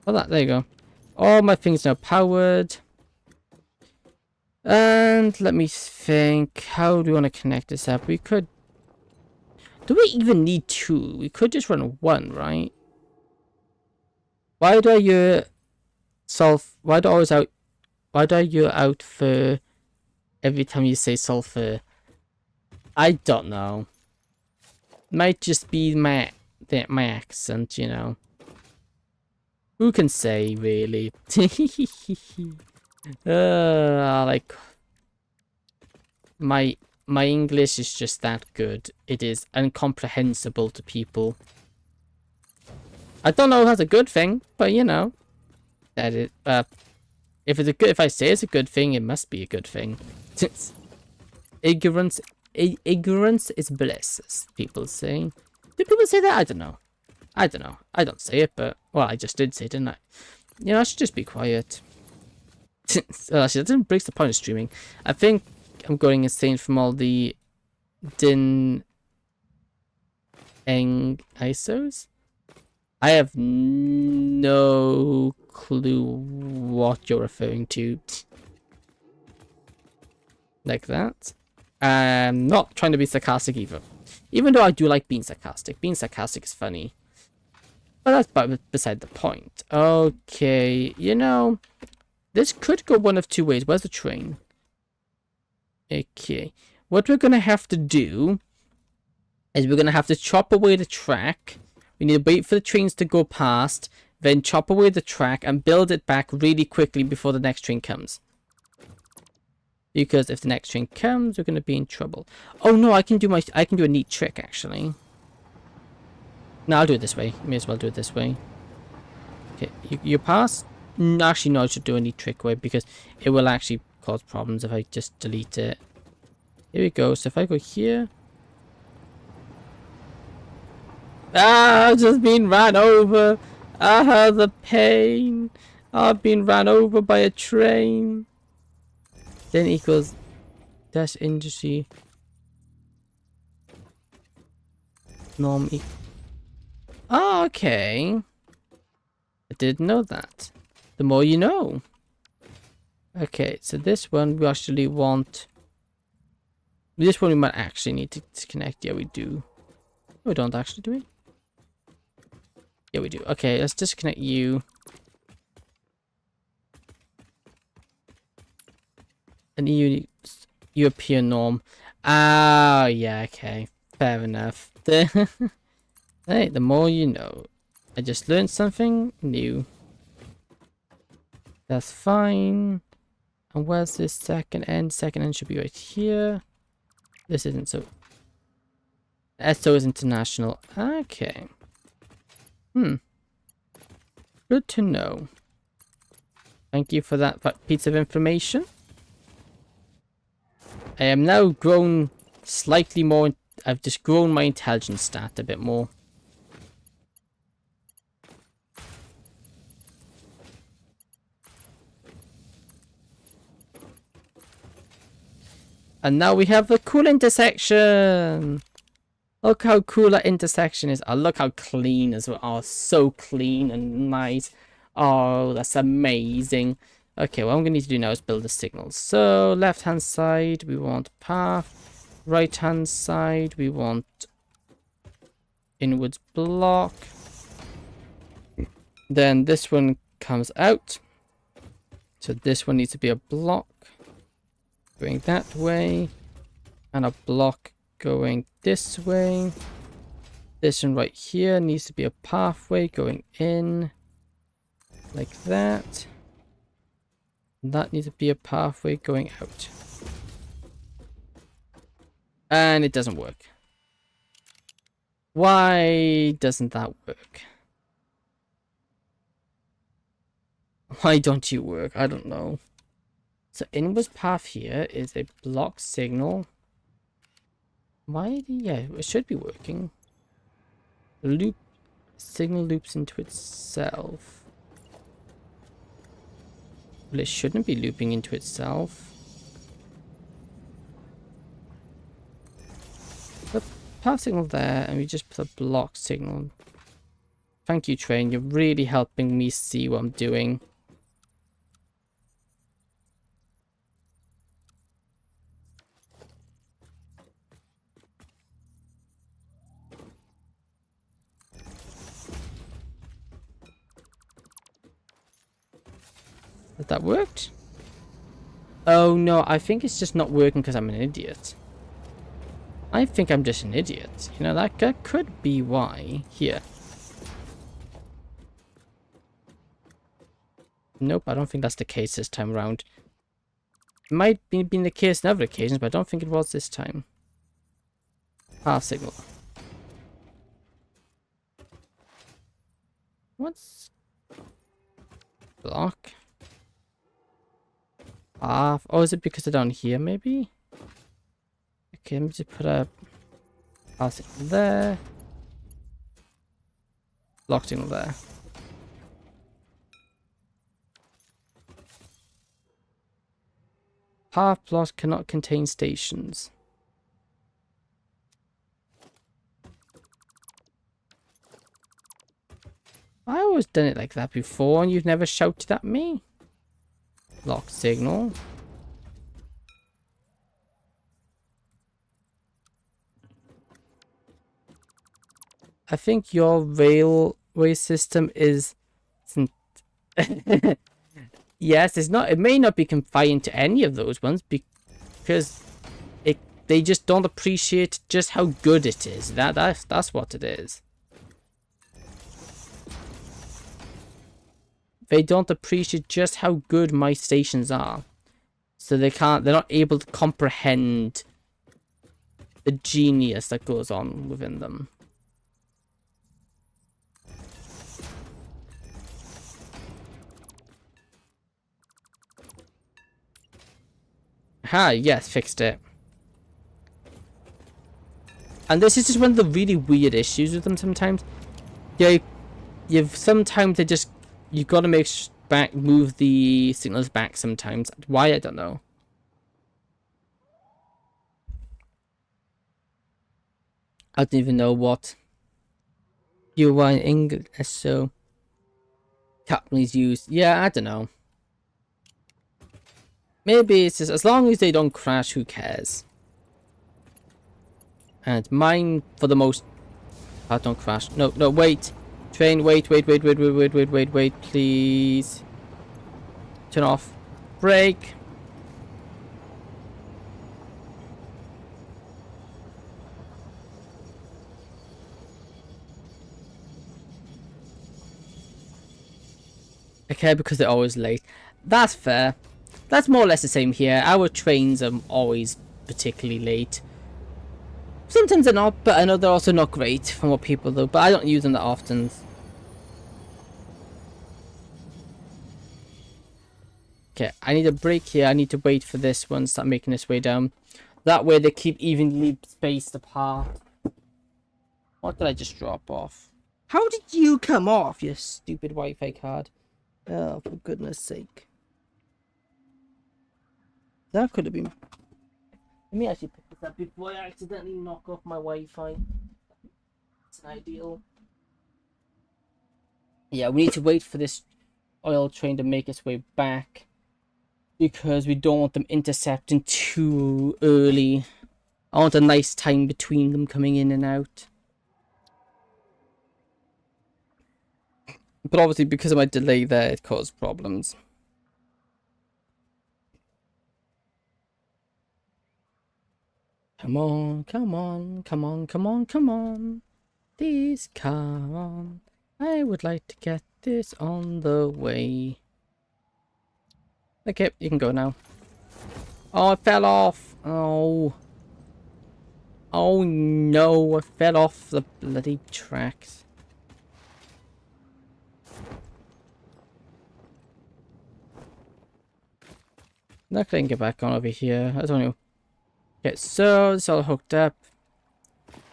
Oh, that, there you go. All my things now powered. And let me think. How do we want to connect this up? We could. Do we even need 2? We could just run 1, right? Why do I hear Why do I hear out for every time you say sulfur? I don't know. Might just be my accent, you know. Who can say, really? Like my my English is just that good. It is incomprehensible to people. I don't know if that's a good thing, but you know, that it. If it's a good, if I say it's a good thing, it must be a good thing. Ignorance, ignorance is bliss, as people say. Do people say that? I don't know. I don't know. I don't say it, but well, I just did say it, didn't I? You know, I should just be quiet. Actually, that doesn't break the point of streaming. I think I'm going insane from all the din eng ISOs. I have no clue what you're referring to. Like that. I'm not trying to be sarcastic either. Even though I do like being sarcastic. Being sarcastic is funny. But that's beside the point. Okay, you know, this could go one of two ways. Where's the train? Okay. What we're going to have to do is we're going to have to chop away the track. We need to wait for the trains to go past, then chop away the track and build it back really quickly before the next train comes. Because if the next train comes, we're going to be in trouble. Oh no, I can do a neat trick actually. No, I'll do it this way. May as well do it this way. Okay, you pass. Actually, no, I should do a neat trick way because it will actually cause problems if I just delete it. Here we go. So if I go here. Ah, I've just been ran over. Ah, the pain. I've been ran over by a train. Then equals dash industry norm equal. Oh, okay. I didn't know that. The more you know. Okay, so this one we actually want. This one we might actually need to disconnect. Yeah, we do. No, we don't actually, do we? Yeah, we do. Okay, let's disconnect you. An EU European norm. Ah, yeah, okay. Fair enough. Hey, the more you know. I just learned something new. That's fine. And where's this second end? Second end should be right here. This isn't so. SO is international. Okay. Good to know. Thank you for that piece of information. I am now grown slightly more. I've just grown my intelligence stat a bit more. And now we have the cool intersection. Look how cool that intersection is. Oh, look how clean as well. Oh, so clean and nice. Oh, that's amazing. Okay, what I'm going to need to do now is build the signals. So, left-hand side, we want path. Right-hand side, we want inwards block. Then this one comes out. So this one needs to be a block going that way. And a block going this way. This one right here needs to be a pathway going in. Like that. That needs to be a pathway going out. And it doesn't work. Why doesn't that work? Why don't you work? I don't know. So inwards path here is a block signal. Yeah, it should be working. The signal loops into itself. Well, it shouldn't be looping into itself. Put path signal there, and we just put a block signal. Thank you, train. You're really helping me see what I'm doing. Has that worked? Oh no, I think it's just not working because I'm an idiot. I think I'm just an idiot. You know, that could be why. Here. Nope, I don't think that's the case this time around. It might be been the case on other occasions, but I don't think it was this time. Path signal. What's block? Path. Oh, is it because they're down here? Maybe. Okay, let me just put a path signal there. Block signal there. Path blocks cannot contain stations. I always done it like that before and you've never shouted at me. Lock signal. I think your railway system is yes, it's not, it may not be confined to any of those ones because they just don't appreciate just how good it is. That's what it is. They don't appreciate just how good my stations are. So they're not able to comprehend the genius that goes on within them. Yes, fixed it. And this is just one of the really weird issues with them sometimes. Yeah, sometimes they just, you gotta move the signals back sometimes. Why, I don't know. I don't even know what you are in English, so companies use. Yeah, I don't know. Maybe it's just, as long as they don't crash, who cares? And mine, for the most part, don't crash. No, wait. Train, wait, please. Turn off. Brake. Okay, because they're always late. That's fair. That's more or less the same here. Our trains are always particularly late. Sometimes they're not, but I know they're also not great from what people do. But I don't use them that often. Okay, I need a break here. I need to wait for this one to start making its way down. That way they keep evenly spaced apart. What did I just drop off? How did you come off, you stupid Wi-Fi card? Oh, for goodness sake. That could have been... Let me actually pick this up before I accidentally knock off my Wi-Fi. It's an ideal. Yeah, we need to wait for this oil train to make its way back. Because we don't want them intercepting too early. I want a nice time between them coming in and out. But obviously, because of my delay there, it caused problems. Come on, come on, come on, come on, come on. Please come on. I would like to get this on the way. Okay, you can go now. Oh, I fell off. Oh. Oh no, I fell off the bloody tracks. Not gonna get back on over here. I don't know. Okay, so it's all hooked up.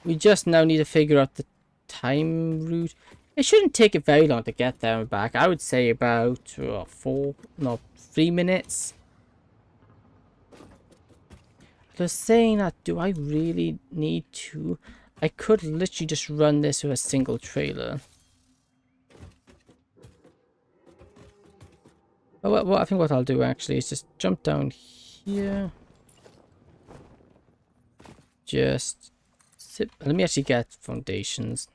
We just now need to figure out the time route. It shouldn't take it very long to get there and back. I would say about 3 minutes. Just saying that, do I really need to? I could literally just run this with a single trailer. But I think what I'll do actually is just jump down here. Just sit. Let me actually get foundations.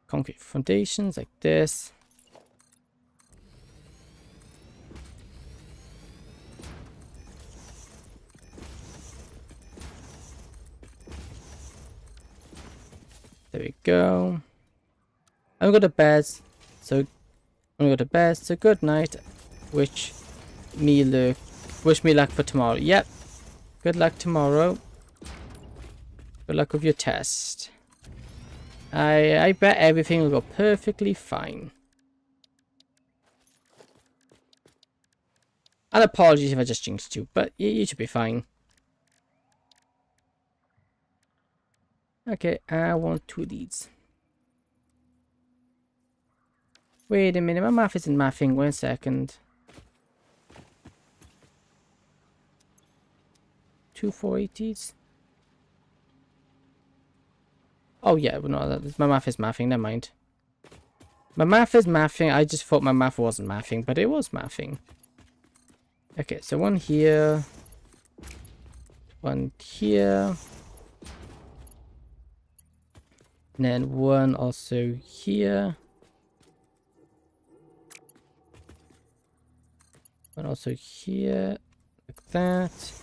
Concrete foundations like this. There we go. I'm going to bed. So I'm going to go to bed. So good night. Wish me luck for tomorrow. Yep. Good luck tomorrow. Good luck with your test. I bet everything will go perfectly fine. And apologies if I just jinxed you, but you should be fine. Okay, I want 2 of these. Wait a minute, my math isn't mathing. 1 second. 2 480s. Oh yeah, but no, my math is mathing. Never mind. My math is mathing. I just thought my math wasn't mathing, but it was mathing. Okay, so 1 here. 1 here. And then 1 also here. 1 also here. Like that.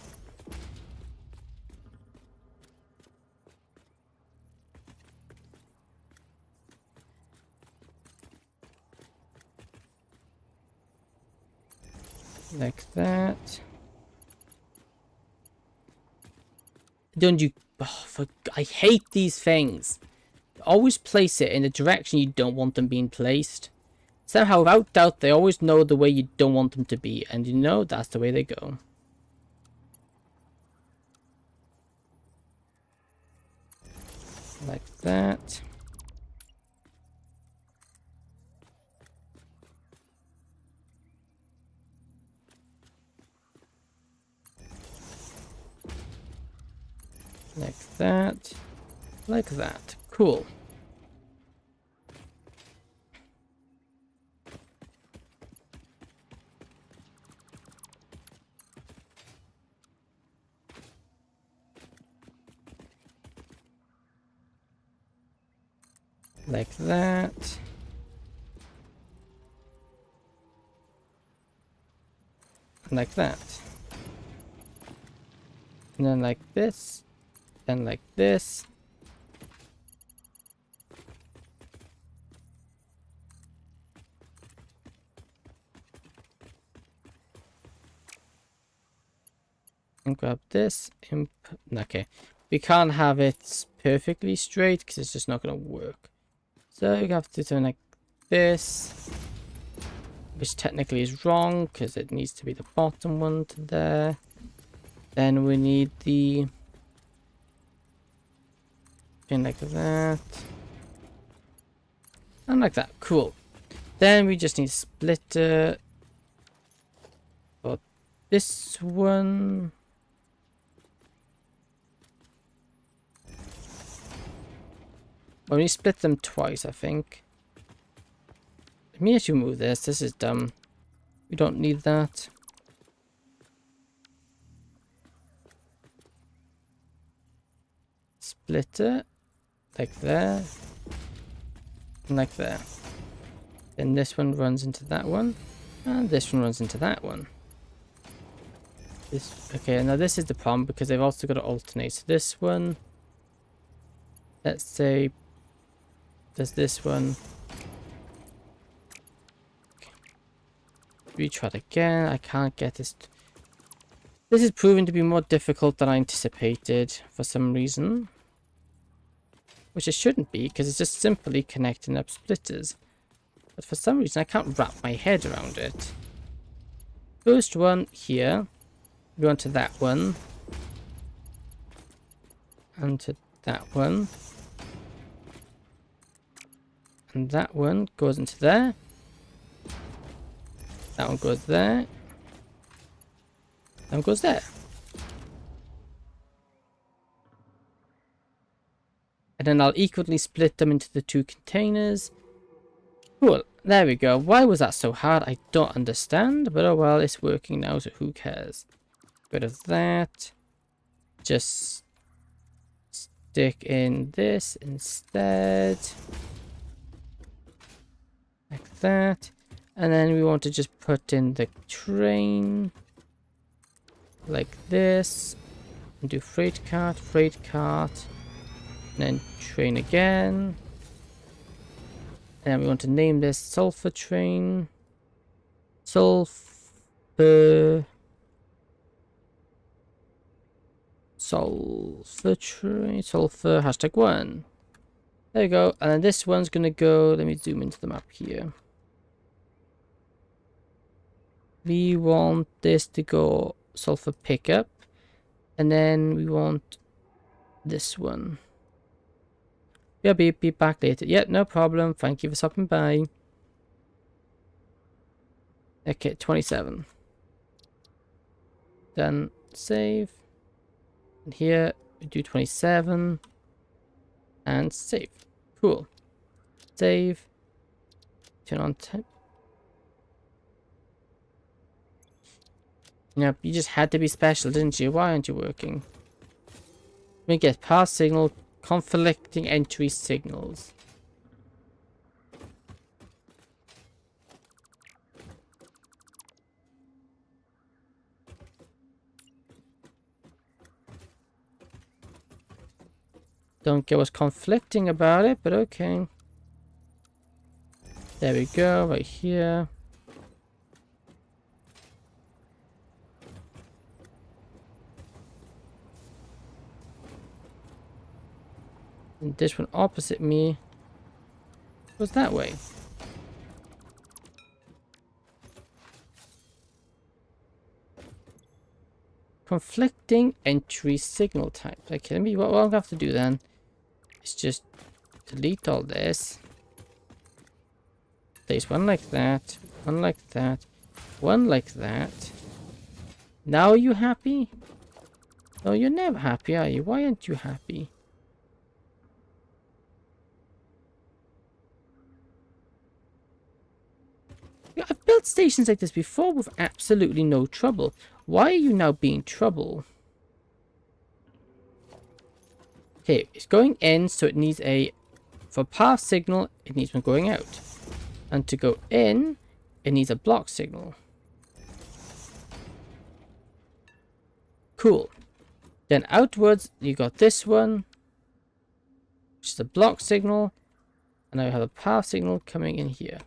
Like that. Don't you... Oh, I hate these things. Always place it in the direction you don't want them being placed. Somehow, without doubt, they always know the way you don't want them to be. And you know, that's the way they go. Like that. Like that. Like that. Cool. Like that. Like that. And then like this. And like this. And grab this. Okay. We can't have it perfectly straight because it's just not going to work. So you have to do something like this. Which technically is wrong because it needs to be the bottom one to there. Then we need the thing like that. And like that. Cool. Then we just need a splitter. For this one. Well, we split them twice, I think. Let me actually move this. This is dumb. We don't need that. Splitter. Like there. And like there. Then this one runs into that one. And this one runs into that one. Okay, now this is the problem because they've also got to alternate. So this one. Let's say there's this one. Retry it again. I can't get this. This is proving to be more difficult than I anticipated for some reason. Which it shouldn't be, because it's just simply connecting up splitters. But for some reason I can't wrap my head around it. First one here. Go on to that one. And to that one. And that one goes into there. That one goes there. That one goes there. And then I'll equally split them into the 2 containers. Cool. There we go. Why was that so hard? I don't understand. But oh well, it's working now, so who cares? Rid of that. Just stick in this instead. Like that. And then we want to just put in the train. Like this. And do freight cart. And then train again. And we want to name this sulfur train. Sulfur train. Sulfur #1. There you go. And then this one's gonna go. Let me zoom into the map here. We want this to go sulfur pickup. And then we want this one. Yeah, be back later. Yeah, no problem. Thank you for stopping by. Okay, 27. Then save. And here we do 27. And save. Cool. Save. Turn on temp. Yep, you just had to be special, didn't you? Why aren't you working? We get pass signal, conflicting entry signals. Don't get what's conflicting about it, but okay. There we go, right here. And this one opposite me goes that way. Conflicting entry signal type. Okay, let me. What I'll have to do then is just delete all this. Place one like that, one like that, one like that. Now are you happy? No, you're never happy, are you? Why aren't you happy? Yeah, I've built stations like this before with absolutely no trouble. Why are you now being trouble? Okay, it's going in, so it needs a... For path signal, it needs one going out. And to go in, it needs a block signal. Cool. Then outwards, you got this one, which is a block signal. And now we have a path signal coming in here.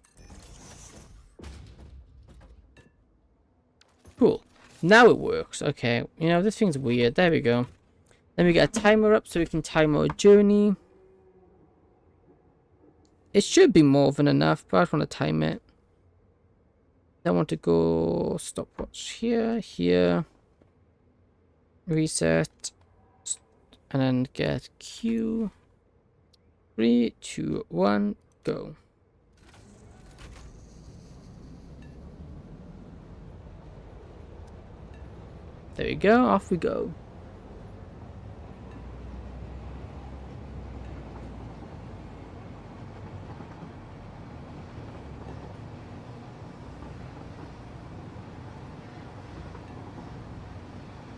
Cool. Now it works. Okay. You know, this thing's weird. There we go. Then we get a timer up so we can time our journey. It should be more than enough, but I don't want to time it. I want to go stopwatch here, here. Reset. And then get Q. 3, 2, 1, go. There we go, off we go.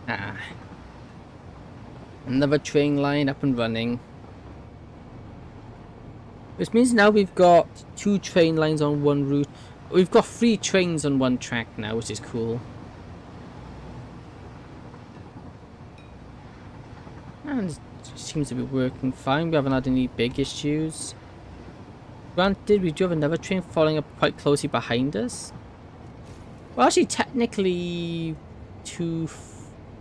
Ah. Another train line up and running. Which means now we've got 2 train lines on one route. We've got 3 trains on one track now, which is cool. And it seems to be working fine. We haven't had any big issues. Granted, we do have another train following up quite closely behind us. Well, actually, technically 2,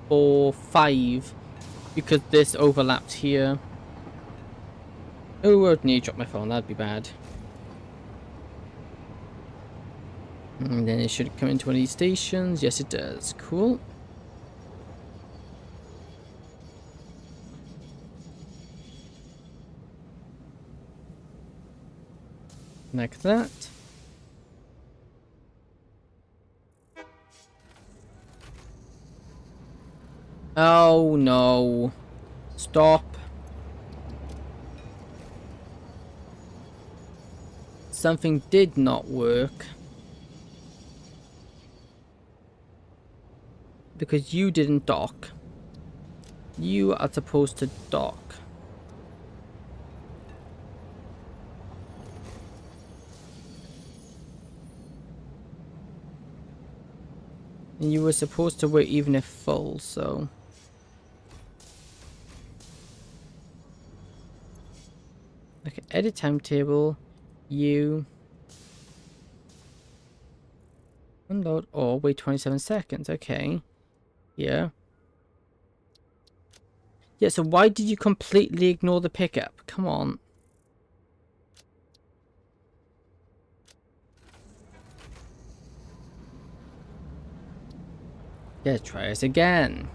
4, 5, because this overlapped here. Oh, I would need to drop my phone. That'd be bad. And then it should come into one of these stations. Yes, it does. Cool. Like that. Oh no. Stop. Something did not work. Because you didn't dock. You are supposed to dock. And you were supposed to wait even if full, so... Okay, edit timetable. You. Unload. Oh, wait 27 seconds. Okay. Yeah. Yeah, so why did you completely ignore the pickup? Come on. Yeah, try this again.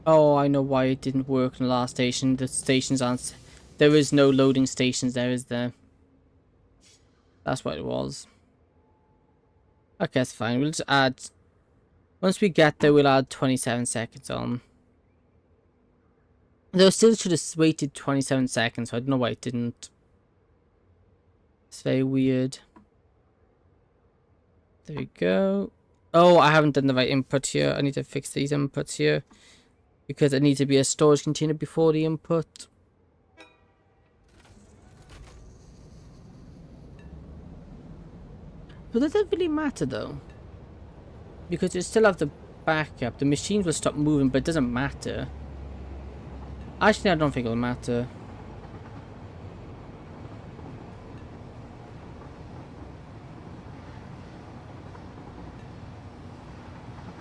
Oh, I know why it didn't work in the last station. The stations aren't... There is no loading stations there, is there? That's what it was. Okay, that's fine. We'll just add... Once we get there, we'll add 27 seconds on. Though still should have waited 27 seconds, so I don't know why it didn't. It's very weird. There we go. Oh, I haven't done the right input here. I need to fix these inputs here. Because it needs to be a storage container before the input. But does that really matter though? Because you still have the backup. The machines will stop moving, but it doesn't matter. Actually, I don't think it'll matter.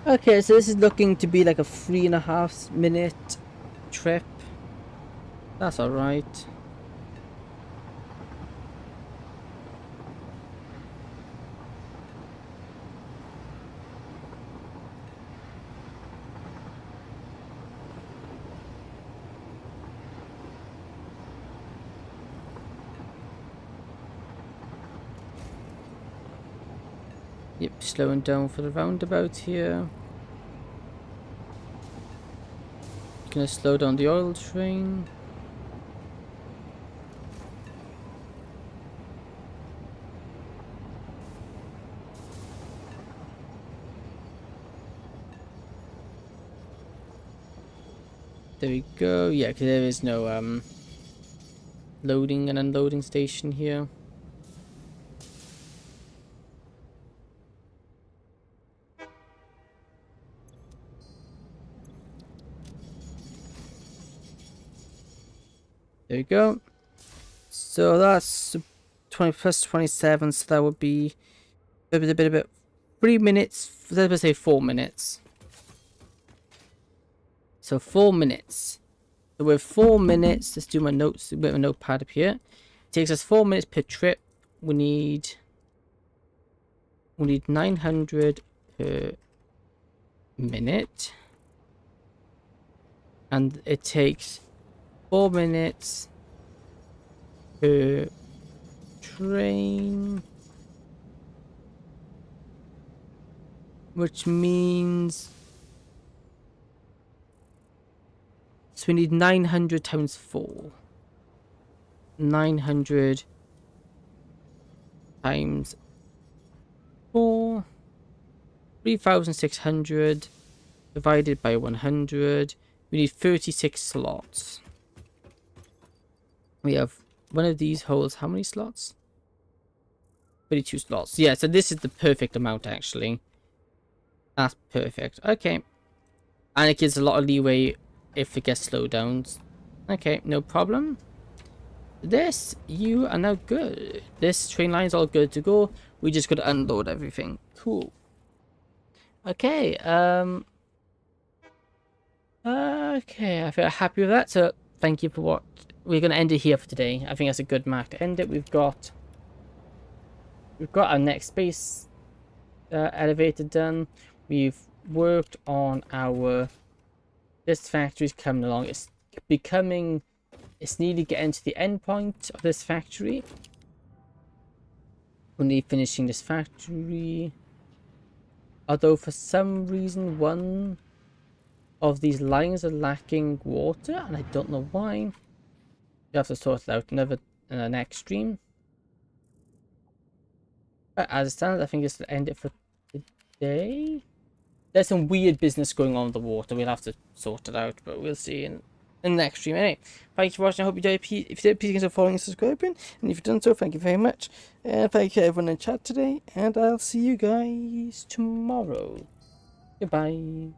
Okay, so this is looking to be like a 3.5 minute trip. That's alright. Yep, slowing down for the roundabout here. Gonna slow down the oil train. There we go. Yeah, because there is no loading and unloading station here. There we go. So that's 20 plus 27, so that would be a bit 3 minutes. Let's say 4 minutes. So 4 minutes. So with 4 minutes, let's do my notes. We have a notepad up here. It takes us 4 minutes per trip. We need 900 per minute, and it takes 4 minutes per train, which means so we need 900 times 4. 900 times 4. 3,600 divided by 100. We need 36 slots. We have one of these holds how many slots? 32 slots. Yeah, so this is the perfect amount actually. That's perfect. Okay. And it gives a lot of leeway if it gets slowdowns. Okay, no problem. This, you are now good. This train line is all good to go. We just got to unload everything. Cool. Okay, okay, I feel happy with that. So thank you for what we're gonna end it here for today. I think that's a good mark to end it. We've got our next space elevator done. We've worked on our this factory's coming along. It's becoming. It's nearly getting to the end point of this factory. We'll need finishing this factory. Although for some reason one of these lines are lacking water, and I don't know why. We have to sort it out another next stream. But as it stands, I think it's to end it for today. There's some weird business going on with the water. We'll have to sort it out, but we'll see in the next stream. Anyway, thank you for watching. I hope you enjoyed. If you did, please consider following and subscribing. And if you've done so, thank you very much. Thank you everyone in chat today, and I'll see you guys tomorrow. Goodbye.